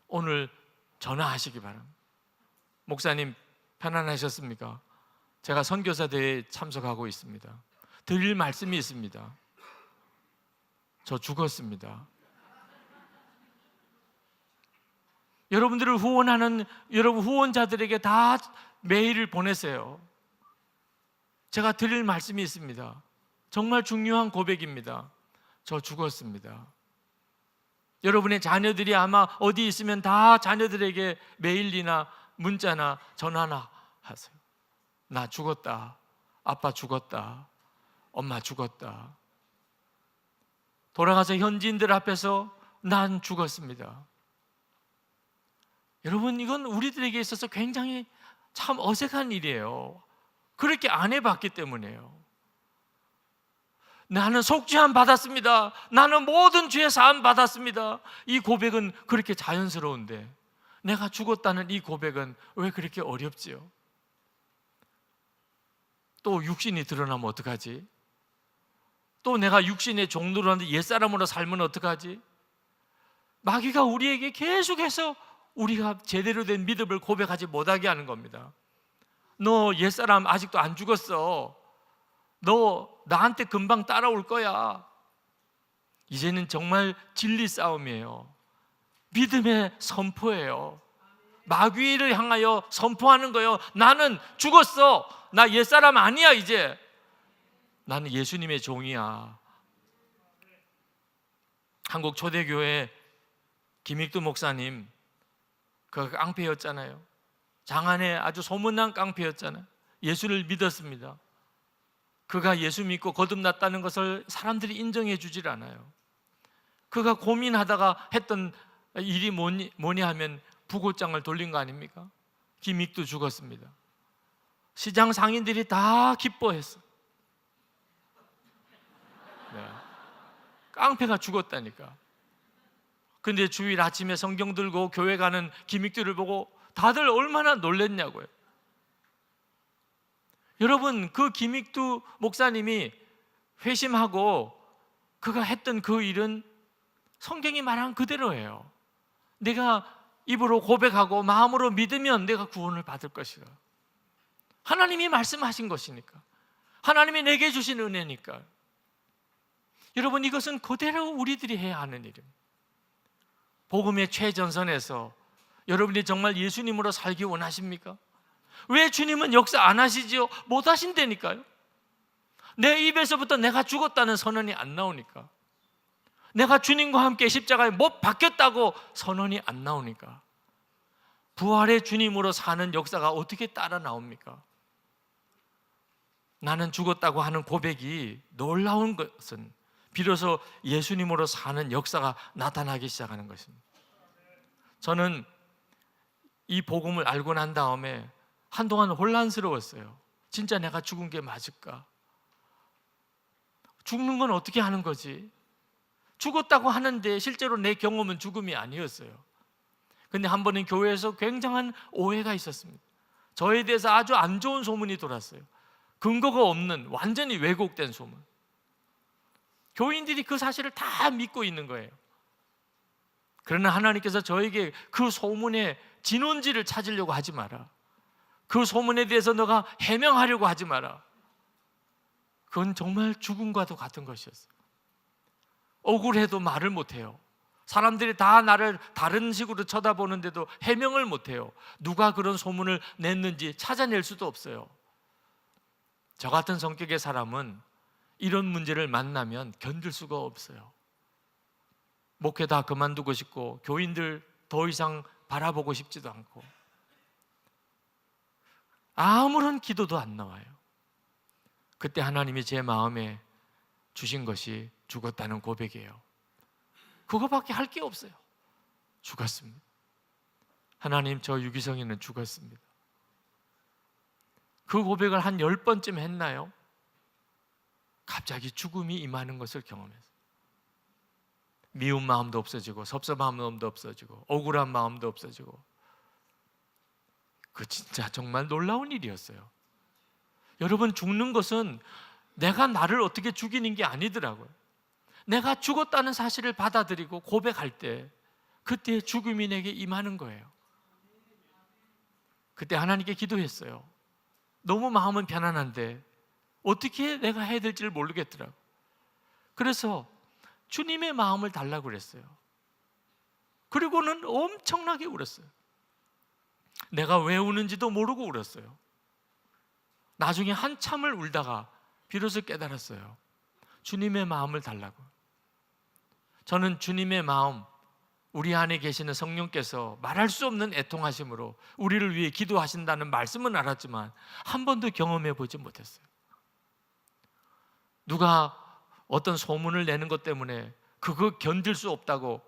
오늘 전화하시기 바랍니다. 목사님 편안하셨습니까? 제가 선교사 대회에 참석하고 있습니다. 드릴 말씀이 있습니다. 저 죽었습니다. 여러분들을 후원하는 여러분 후원자들에게 다 메일을 보내세요. 제가 드릴 말씀이 있습니다. 정말 중요한 고백입니다. 저 죽었습니다. 여러분의 자녀들이 아마 어디 있으면 다 자녀들에게 메일이나 문자나 전화나 하세요. 나 죽었다. 아빠 죽었다. 엄마 죽었다. 돌아가서 현지인들 앞에서 난 죽었습니다. 여러분, 이건 우리들에게 있어서 굉장히 참 어색한 일이에요. 그렇게 안 해봤기 때문에요. 나는 속죄함 받았습니다. 나는 모든 죄 사함 받았습니다. 이 고백은 그렇게 자연스러운데 내가 죽었다는 이 고백은 왜 그렇게 어렵지요? 또 육신이 드러나면 어떡하지? 또 내가 육신의 종로로 하는데 옛사람으로 살면 어떡하지? 마귀가 우리에게 계속해서 우리가 제대로 된 믿음을 고백하지 못하게 하는 겁니다. 너 옛사람 아직도 안 죽었어. 너 나한테 금방 따라올 거야. 이제는 정말 진리 싸움이에요. 믿음의 선포예요. 마귀를 향하여 선포하는 거예요. 나는 죽었어. 나 옛사람 아니야. 이제 나는 예수님의 종이야. 한국 초대교회 김익두 목사님, 그 깡패였잖아요. 장안에 아주 소문난 깡패였잖아요. 예수를 믿었습니다. 그가 예수 믿고 거듭났다는 것을 사람들이 인정해 주질 않아요. 그가 고민하다가 했던 일이 뭐냐 하면 부고장을 돌린 거 아닙니까? 김익두 죽었습니다. 시장 상인들이 다 기뻐했어. 네. 깡패가 죽었다니까. 근데 주일 아침에 성경 들고 교회 가는 김익두를 보고 다들 얼마나 놀랬냐고요. 여러분, 그 김익두 목사님이 회심하고 그가 했던 그 일은 성경이 말한 그대로예요. 내가 입으로 고백하고 마음으로 믿으면 내가 구원을 받을 것이다. 하나님이 말씀하신 것이니까, 하나님이 내게 주신 은혜니까. 여러분, 이것은 그대로 우리들이 해야 하는 일입니다. 복음의 최전선에서 여러분이 정말 예수님으로 살기 원하십니까? 왜 주님은 역사 안 하시지요? 못 하신다니까요. 내 입에서부터 내가 죽었다는 선언이 안 나오니까, 내가 주님과 함께 십자가에 못 박혔다고 선언이 안 나오니까, 부활의 주님으로 사는 역사가 어떻게 따라 나옵니까? 나는 죽었다고 하는 고백이 놀라운 것은 비로소 예수님으로 사는 역사가 나타나기 시작하는 것입니다. 저는 이 복음을 알고 난 다음에 한동안 혼란스러웠어요. 진짜 내가 죽은 게 맞을까? 죽는 건 어떻게 하는 거지? 죽었다고 하는데 실제로 내 경험은 죽음이 아니었어요. 근데 한 번은 교회에서 굉장한 오해가 있었습니다. 저에 대해서 아주 안 좋은 소문이 돌았어요. 근거가 없는 완전히 왜곡된 소문. 교인들이 그 사실을 다 믿고 있는 거예요. 그러나 하나님께서 저에게 그 소문의 진원지를 찾으려고 하지 마라. 그 소문에 대해서 너가 해명하려고 하지 마라. 그건 정말 죽음과도 같은 것이었어요. 억울해도 말을 못해요. 사람들이 다 나를 다른 식으로 쳐다보는데도 해명을 못해요. 누가 그런 소문을 냈는지 찾아낼 수도 없어요. 저 같은 성격의 사람은 이런 문제를 만나면 견딜 수가 없어요. 목회 다 그만두고 싶고 교인들 더 이상 바라보고 싶지도 않고 아무런 기도도 안 나와요. 그때 하나님이 제 마음에 주신 것이 죽었다는 고백이에요. 그거밖에 할 게 없어요. 죽었습니다. 하나님, 저 유기성이는 죽었습니다. 그 고백을 한 10번쯤 했나요? 갑자기 죽음이 임하는 것을 경험했어요. 미운 마음도 없어지고 섭섭한 마음도 없어지고 억울한 마음도 없어지고, 그 진짜 정말 놀라운 일이었어요. 여러분, 죽는 것은 내가 나를 어떻게 죽이는 게 아니더라고요. 내가 죽었다는 사실을 받아들이고 고백할 때 그때 죽음이 내게 임하는 거예요. 그때 하나님께 기도했어요. 너무 마음은 편안한데 어떻게 내가 해야 될지를 모르겠더라고요. 그래서 주님의 마음을 달라고 그랬어요. 그리고는 엄청나게 울었어요. 내가 왜 우는지도 모르고 울었어요. 나중에 한참을 울다가 비로소 깨달았어요. 주님의 마음을 달라고. 저는 주님의 마음, 우리 안에 계시는 성령께서 말할 수 없는 애통하심으로 우리를 위해 기도하신다는 말씀은 알았지만 한 번도 경험해 보지 못했어요. 누가 어떤 소문을 내는 것 때문에 그거 견딜 수 없다고,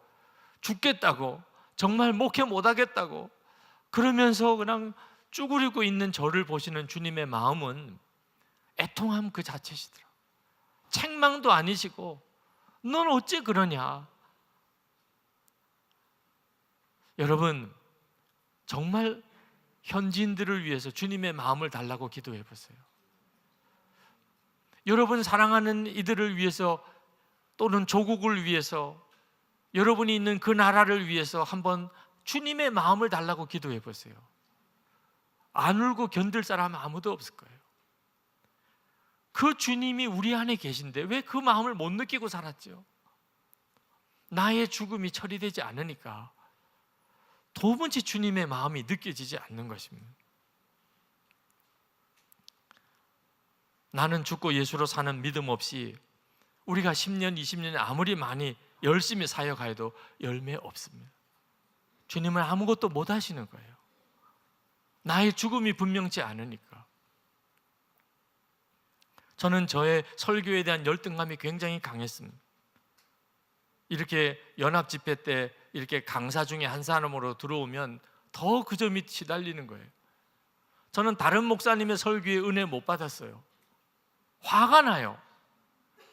죽겠다고, 정말 목회 못하겠다고 그러면서 그냥 쭈그리고 있는 저를 보시는 주님의 마음은 애통함 그 자체시더라. 책망도 아니시고 넌 어째 그러냐. 여러분, 정말 현지인들을 위해서 주님의 마음을 달라고 기도해 보세요. 여러분 사랑하는 이들을 위해서 또는 조국을 위해서, 여러분이 있는 그 나라를 위해서 한번 주님의 마음을 달라고 기도해 보세요. 안 울고 견딜 사람 아무도 없을 거예요. 그 주님이 우리 안에 계신데 왜 그 마음을 못 느끼고 살았죠? 나의 죽음이 처리되지 않으니까 도무지 주님의 마음이 느껴지지 않는 것입니다. 나는 죽고 예수로 사는 믿음 없이 우리가 10년, 20년 아무리 많이 열심히 사역하여도 열매 없습니다. 주님은 아무것도 못 하시는 거예요. 나의 죽음이 분명치 않으니까. 저는 저의 설교에 대한 열등감이 굉장히 강했습니다. 이렇게 연합 집회 때 이렇게 강사 중에 한 사람으로 들어오면 더 그 점이 시달리는 거예요. 저는 다른 목사님의 설교에 은혜 못 받았어요. 화가 나요.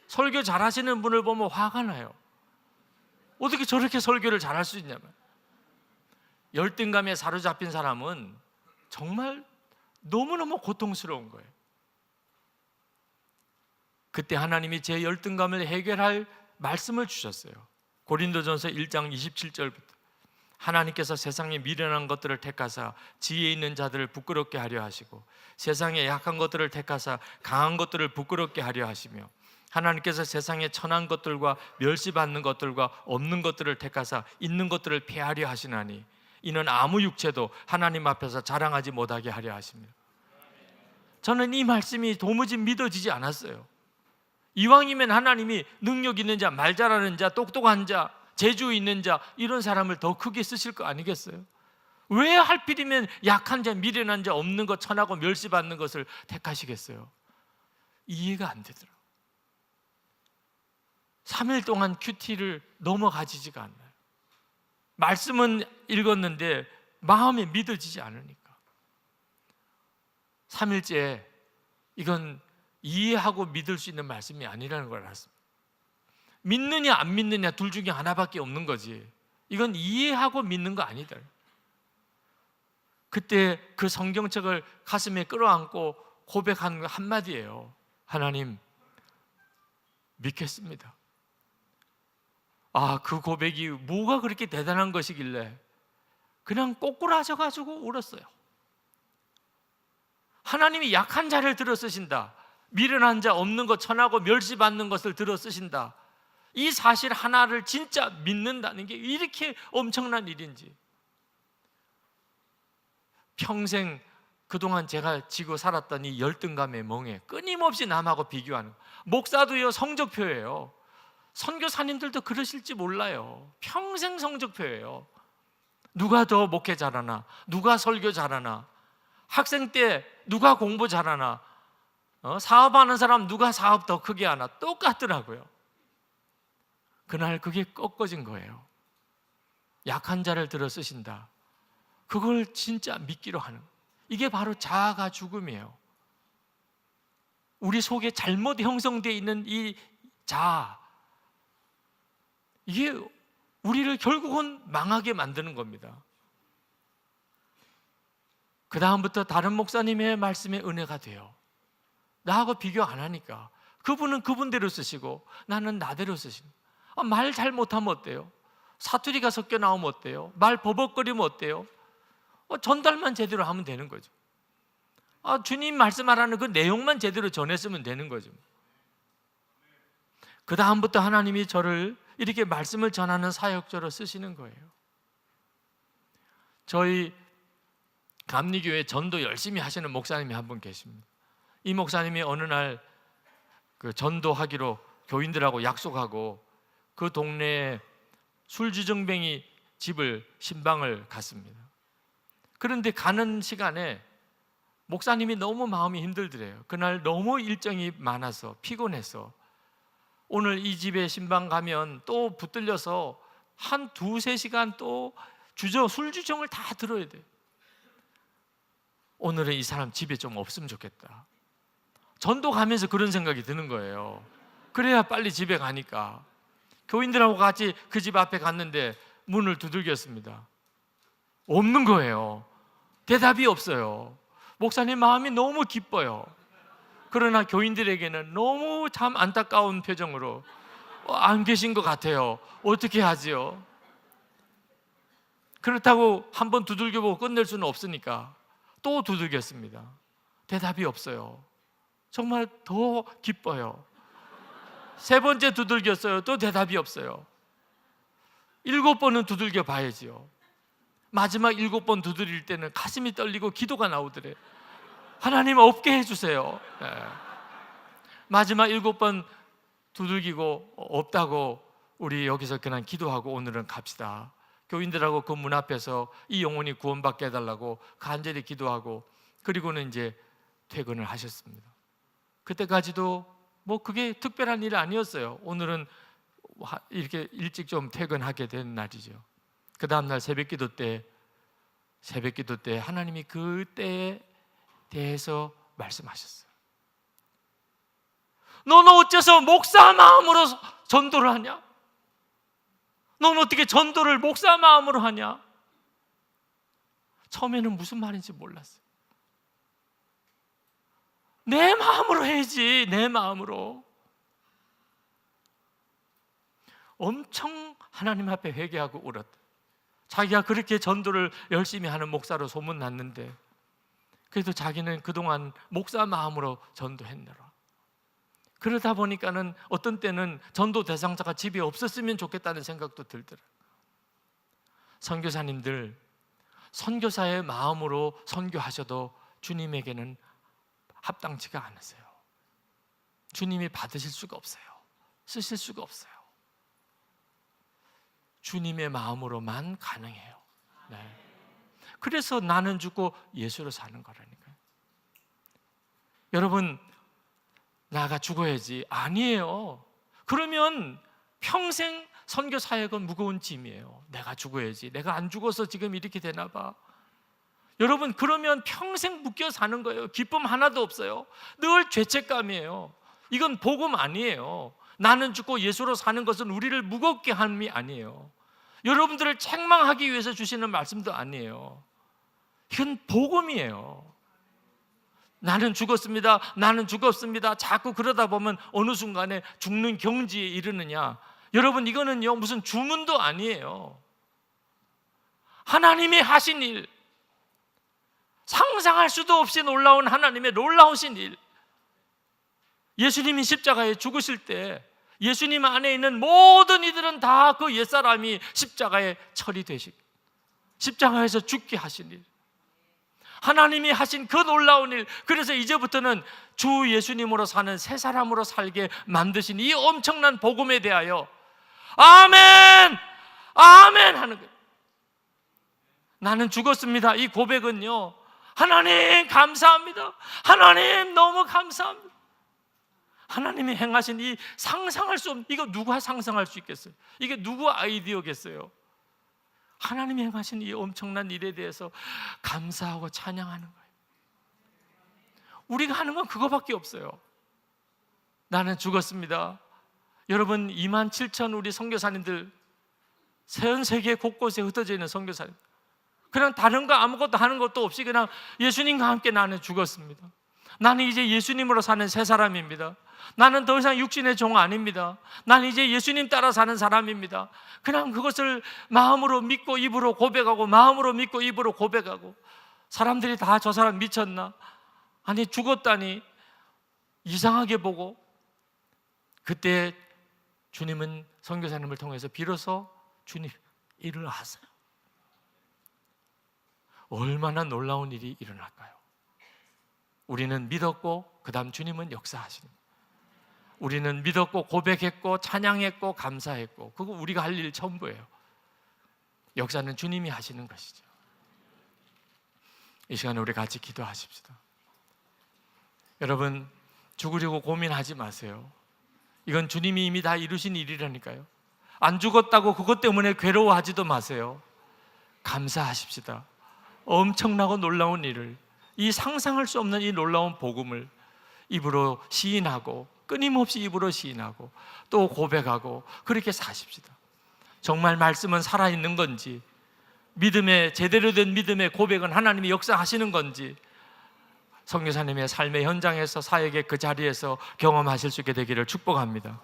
설교 잘하시는 분을 보면 화가 나요. 어떻게 저렇게 설교를 잘할 수 있냐면. 열등감에 사로잡힌 사람은 정말 너무너무 고통스러운 거예요. 그때 하나님이 제 열등감을 해결할 말씀을 주셨어요. 고린도전서 1장 27절부터 하나님께서 세상에 미련한 것들을 택하사 지혜 있는 자들을 부끄럽게 하려 하시고 세상에 약한 것들을 택하사 강한 것들을 부끄럽게 하려 하시며 하나님께서 세상에 천한 것들과 멸시받는 것들과 없는 것들을 택하사 있는 것들을 폐하려 하시나니 이는 아무 육체도 하나님 앞에서 자랑하지 못하게 하려 하십니다. 저는 이 말씀이 도무지 믿어지지 않았어요. 이왕이면 하나님이 능력 있는 자, 말 잘하는 자, 똑똑한 자, 재주 있는 자 이런 사람을 더 크게 쓰실 거 아니겠어요? 왜 하필이면 약한 자, 미련한 자, 없는 것, 천하고 멸시받는 것을 택하시겠어요? 이해가 안 되더라고요. 3일 동안 큐티를 넘어가지지가 않아요. 말씀은 읽었는데 마음에 믿어지지 않으니까. 3일째 이건 이해하고 믿을 수 있는 말씀이 아니라는 걸 알았습니다. 믿느냐 안 믿느냐 둘 중에 하나밖에 없는 거지. 이건 이해하고 믿는 거 아니다. 그때 그 성경책을 가슴에 끌어안고 고백한 한마디예요. 하나님, 믿겠습니다. 그 고백이 뭐가 그렇게 대단한 것이길래 그냥 꼬꾸라져가지고 울었어요. 하나님이 약한 자를 들어 쓰신다. 미련한 자, 없는 것, 천하고 멸시받는 것을 들어 쓰신다. 이 사실 하나를 진짜 믿는다는 게 이렇게 엄청난 일인지. 평생 그동안 제가 지고 살았던 이 열등감의 멍에 끊임없이 남하고 비교하는, 목사도요 성적표예요. 선교사님들도 그러실지 몰라요. 평생 성적표예요. 누가 더 목회 잘하나, 누가 설교 잘하나, 학생 때 누가 공부 잘하나, 사업하는 사람 누가 사업 더 크게 하나, 똑같더라고요. 그날 그게 꺾어진 거예요. 약한 자를 들어 쓰신다. 그걸 진짜 믿기로 하는, 이게 바로 자아가 죽음이에요. 우리 속에 잘못 형성되어 있는 이 자아, 이게 우리를 결국은 망하게 만드는 겁니다. 그 다음부터 다른 목사님의 말씀에 은혜가 돼요. 나하고 비교 안 하니까. 그분은 그분대로 쓰시고 나는 나대로 쓰시고. 말 잘못하면 어때요? 사투리가 섞여 나오면 어때요? 말 버벅거리면 어때요? 전달만 제대로 하면 되는 거죠. 주님 말씀하라는 그 내용만 제대로 전했으면 되는 거죠. 그 다음부터 하나님이 저를 이렇게 말씀을 전하는 사역자로 쓰시는 거예요. 저희 감리교회 전도 열심히 하시는 목사님이 한 분 계십니다. 이 목사님이 어느 날 그 전도하기로 교인들하고 약속하고 그 동네에 술주정뱅이 집을 신방을 갔습니다. 그런데 가는 시간에 목사님이 너무 마음이 힘들더래요. 그날 너무 일정이 많아서 피곤해서 오늘 이 집에 신방 가면 또 붙들려서 한 2-3시간 또 술주정을 다 들어야 돼. 오늘은 이 사람 집에 좀 없으면 좋겠다. 전도 가면서 그런 생각이 드는 거예요. 그래야 빨리 집에 가니까. 교인들하고 같이 그 집 앞에 갔는데 문을 두들겼습니다. 없는 거예요. 대답이 없어요. 목사님 마음이 너무 기뻐요. 그러나 교인들에게는 너무 참 안타까운 표정으로 안 계신 것 같아요. 어떻게 하지요? 그렇다고 한번 두들겨보고 끝낼 수는 없으니까 또 두들겼습니다. 대답이 없어요. 정말 더 기뻐요. 3번째 두들겼어요. 또 대답이 없어요. 7번은 두들겨 봐야지요. 마지막 7번 두드릴 때는 가슴이 떨리고 기도가 나오더래. 하나님 없게 해주세요. 마지막 7번 두들기고 없다고 우리 여기서 그냥 기도하고 오늘은 갑시다. 교인들하고 그 문 앞에서 이 영혼이 구원받게 해달라고 간절히 기도하고 그리고는 이제 퇴근을 하셨습니다. 그때까지도 뭐 그게 특별한 일 아니었어요. 오늘은 이렇게 일찍 좀 퇴근하게 된 날이죠. 그 다음날 새벽기도 때 하나님이 그 때에 대해서 말씀하셨어요. 너는 어째서 목사 마음으로 전도를 하냐? 너는 어떻게 전도를 목사 마음으로 하냐? 처음에는 무슨 말인지 몰랐어요. 내 마음으로 해야지, 내 마음으로. 엄청 하나님 앞에 회개하고 울었다. 자기가 그렇게 전도를 열심히 하는 목사로 소문났는데 그래도 자기는 그동안 목사 마음으로 전도했노라. 그러다 보니까는 어떤 때는 전도 대상자가 집에 없었으면 좋겠다는 생각도 들더라. 선교사님들, 선교사의 마음으로 선교하셔도 주님에게는 합당치가 않으세요. 주님이 받으실 수가 없어요. 쓰실 수가 없어요. 주님의 마음으로만 가능해요. 네. 그래서 나는 죽고 예수로 사는 거라니까요. 여러분, 나가 죽어야지. 아니에요. 그러면 평생 선교 사역은 무거운 짐이에요. 내가 죽어야지. 내가 안 죽어서 지금 이렇게 되나 봐. 여러분, 그러면 평생 묶여 사는 거예요. 기쁨 하나도 없어요. 늘 죄책감이에요. 이건 복음 아니에요. 나는 죽고 예수로 사는 것은 우리를 무겁게 함이 아니에요. 여러분들을 책망하기 위해서 주시는 말씀도 아니에요. 이건 복음이에요. 나는 죽었습니다. 나는 죽었습니다. 자꾸 그러다 보면 어느 순간에 죽는 경지에 이르느냐. 여러분, 이거는요 무슨 주문도 아니에요. 하나님이 하신 일, 상상할 수도 없이 놀라운 하나님의 놀라우신 일. 예수님이 십자가에 죽으실 때 예수님 안에 있는 모든 이들은 다 그 옛사람이 십자가에 처리되시고 십자가에서 죽게 하신 일, 하나님이 하신 그 놀라운 일. 그래서 이제부터는 주 예수님으로 사는 새 사람으로 살게 만드신 이 엄청난 복음에 대하여 아멘! 아멘! 하는 거예요. 나는 죽었습니다. 이 고백은요, 하나님 감사합니다. 하나님 너무 감사합니다. 하나님이 행하신 이 상상할 수 없는, 이거 누가 상상할 수 있겠어요? 이게 누구 아이디어겠어요? 하나님이 행하신 이 엄청난 일에 대해서 감사하고 찬양하는 거예요. 우리가 하는 건 그거밖에 없어요. 나는 죽었습니다. 여러분, 27,000 우리 선교사님들, 전 세계 곳곳에 흩어져 있는 선교사님, 그냥 다른 거 아무것도 하는 것도 없이 그냥 예수님과 함께 나는 죽었습니다. 나는 이제 예수님으로 사는 새 사람입니다. 나는 더 이상 육신의 종 아닙니다. 나는 이제 예수님 따라 사는 사람입니다. 그냥 그것을 마음으로 믿고 입으로 고백하고, 마음으로 믿고 입으로 고백하고, 사람들이 다 저 사람 미쳤나? 아니 죽었다니 이상하게 보고, 그때 주님은 선교사님을 통해서 비로소 주님 일을 하세요. 얼마나 놀라운 일이 일어날까요? 우리는 믿었고 그 다음 주님은 역사하시는 거예요. 우리는 믿었고 고백했고 찬양했고 감사했고, 그거 우리가 할 일 전부예요. 역사는 주님이 하시는 것이죠. 이 시간에 우리 같이 기도하십시다. 여러분, 죽으려고 고민하지 마세요. 이건 주님이 이미 다 이루신 일이라니까요. 안 죽었다고 그것 때문에 괴로워하지도 마세요. 감사하십시다. 엄청나고 놀라운 일을, 이 상상할 수 없는 이 놀라운 복음을 입으로 시인하고, 끊임없이 입으로 시인하고 또 고백하고 그렇게 사십시다. 정말 말씀은 살아있는 건지, 믿음의 제대로 된 믿음의 고백은 하나님이 역사하시는 건지, 선교사님의 삶의 현장에서, 사역의 그 자리에서 경험하실 수 있게 되기를 축복합니다.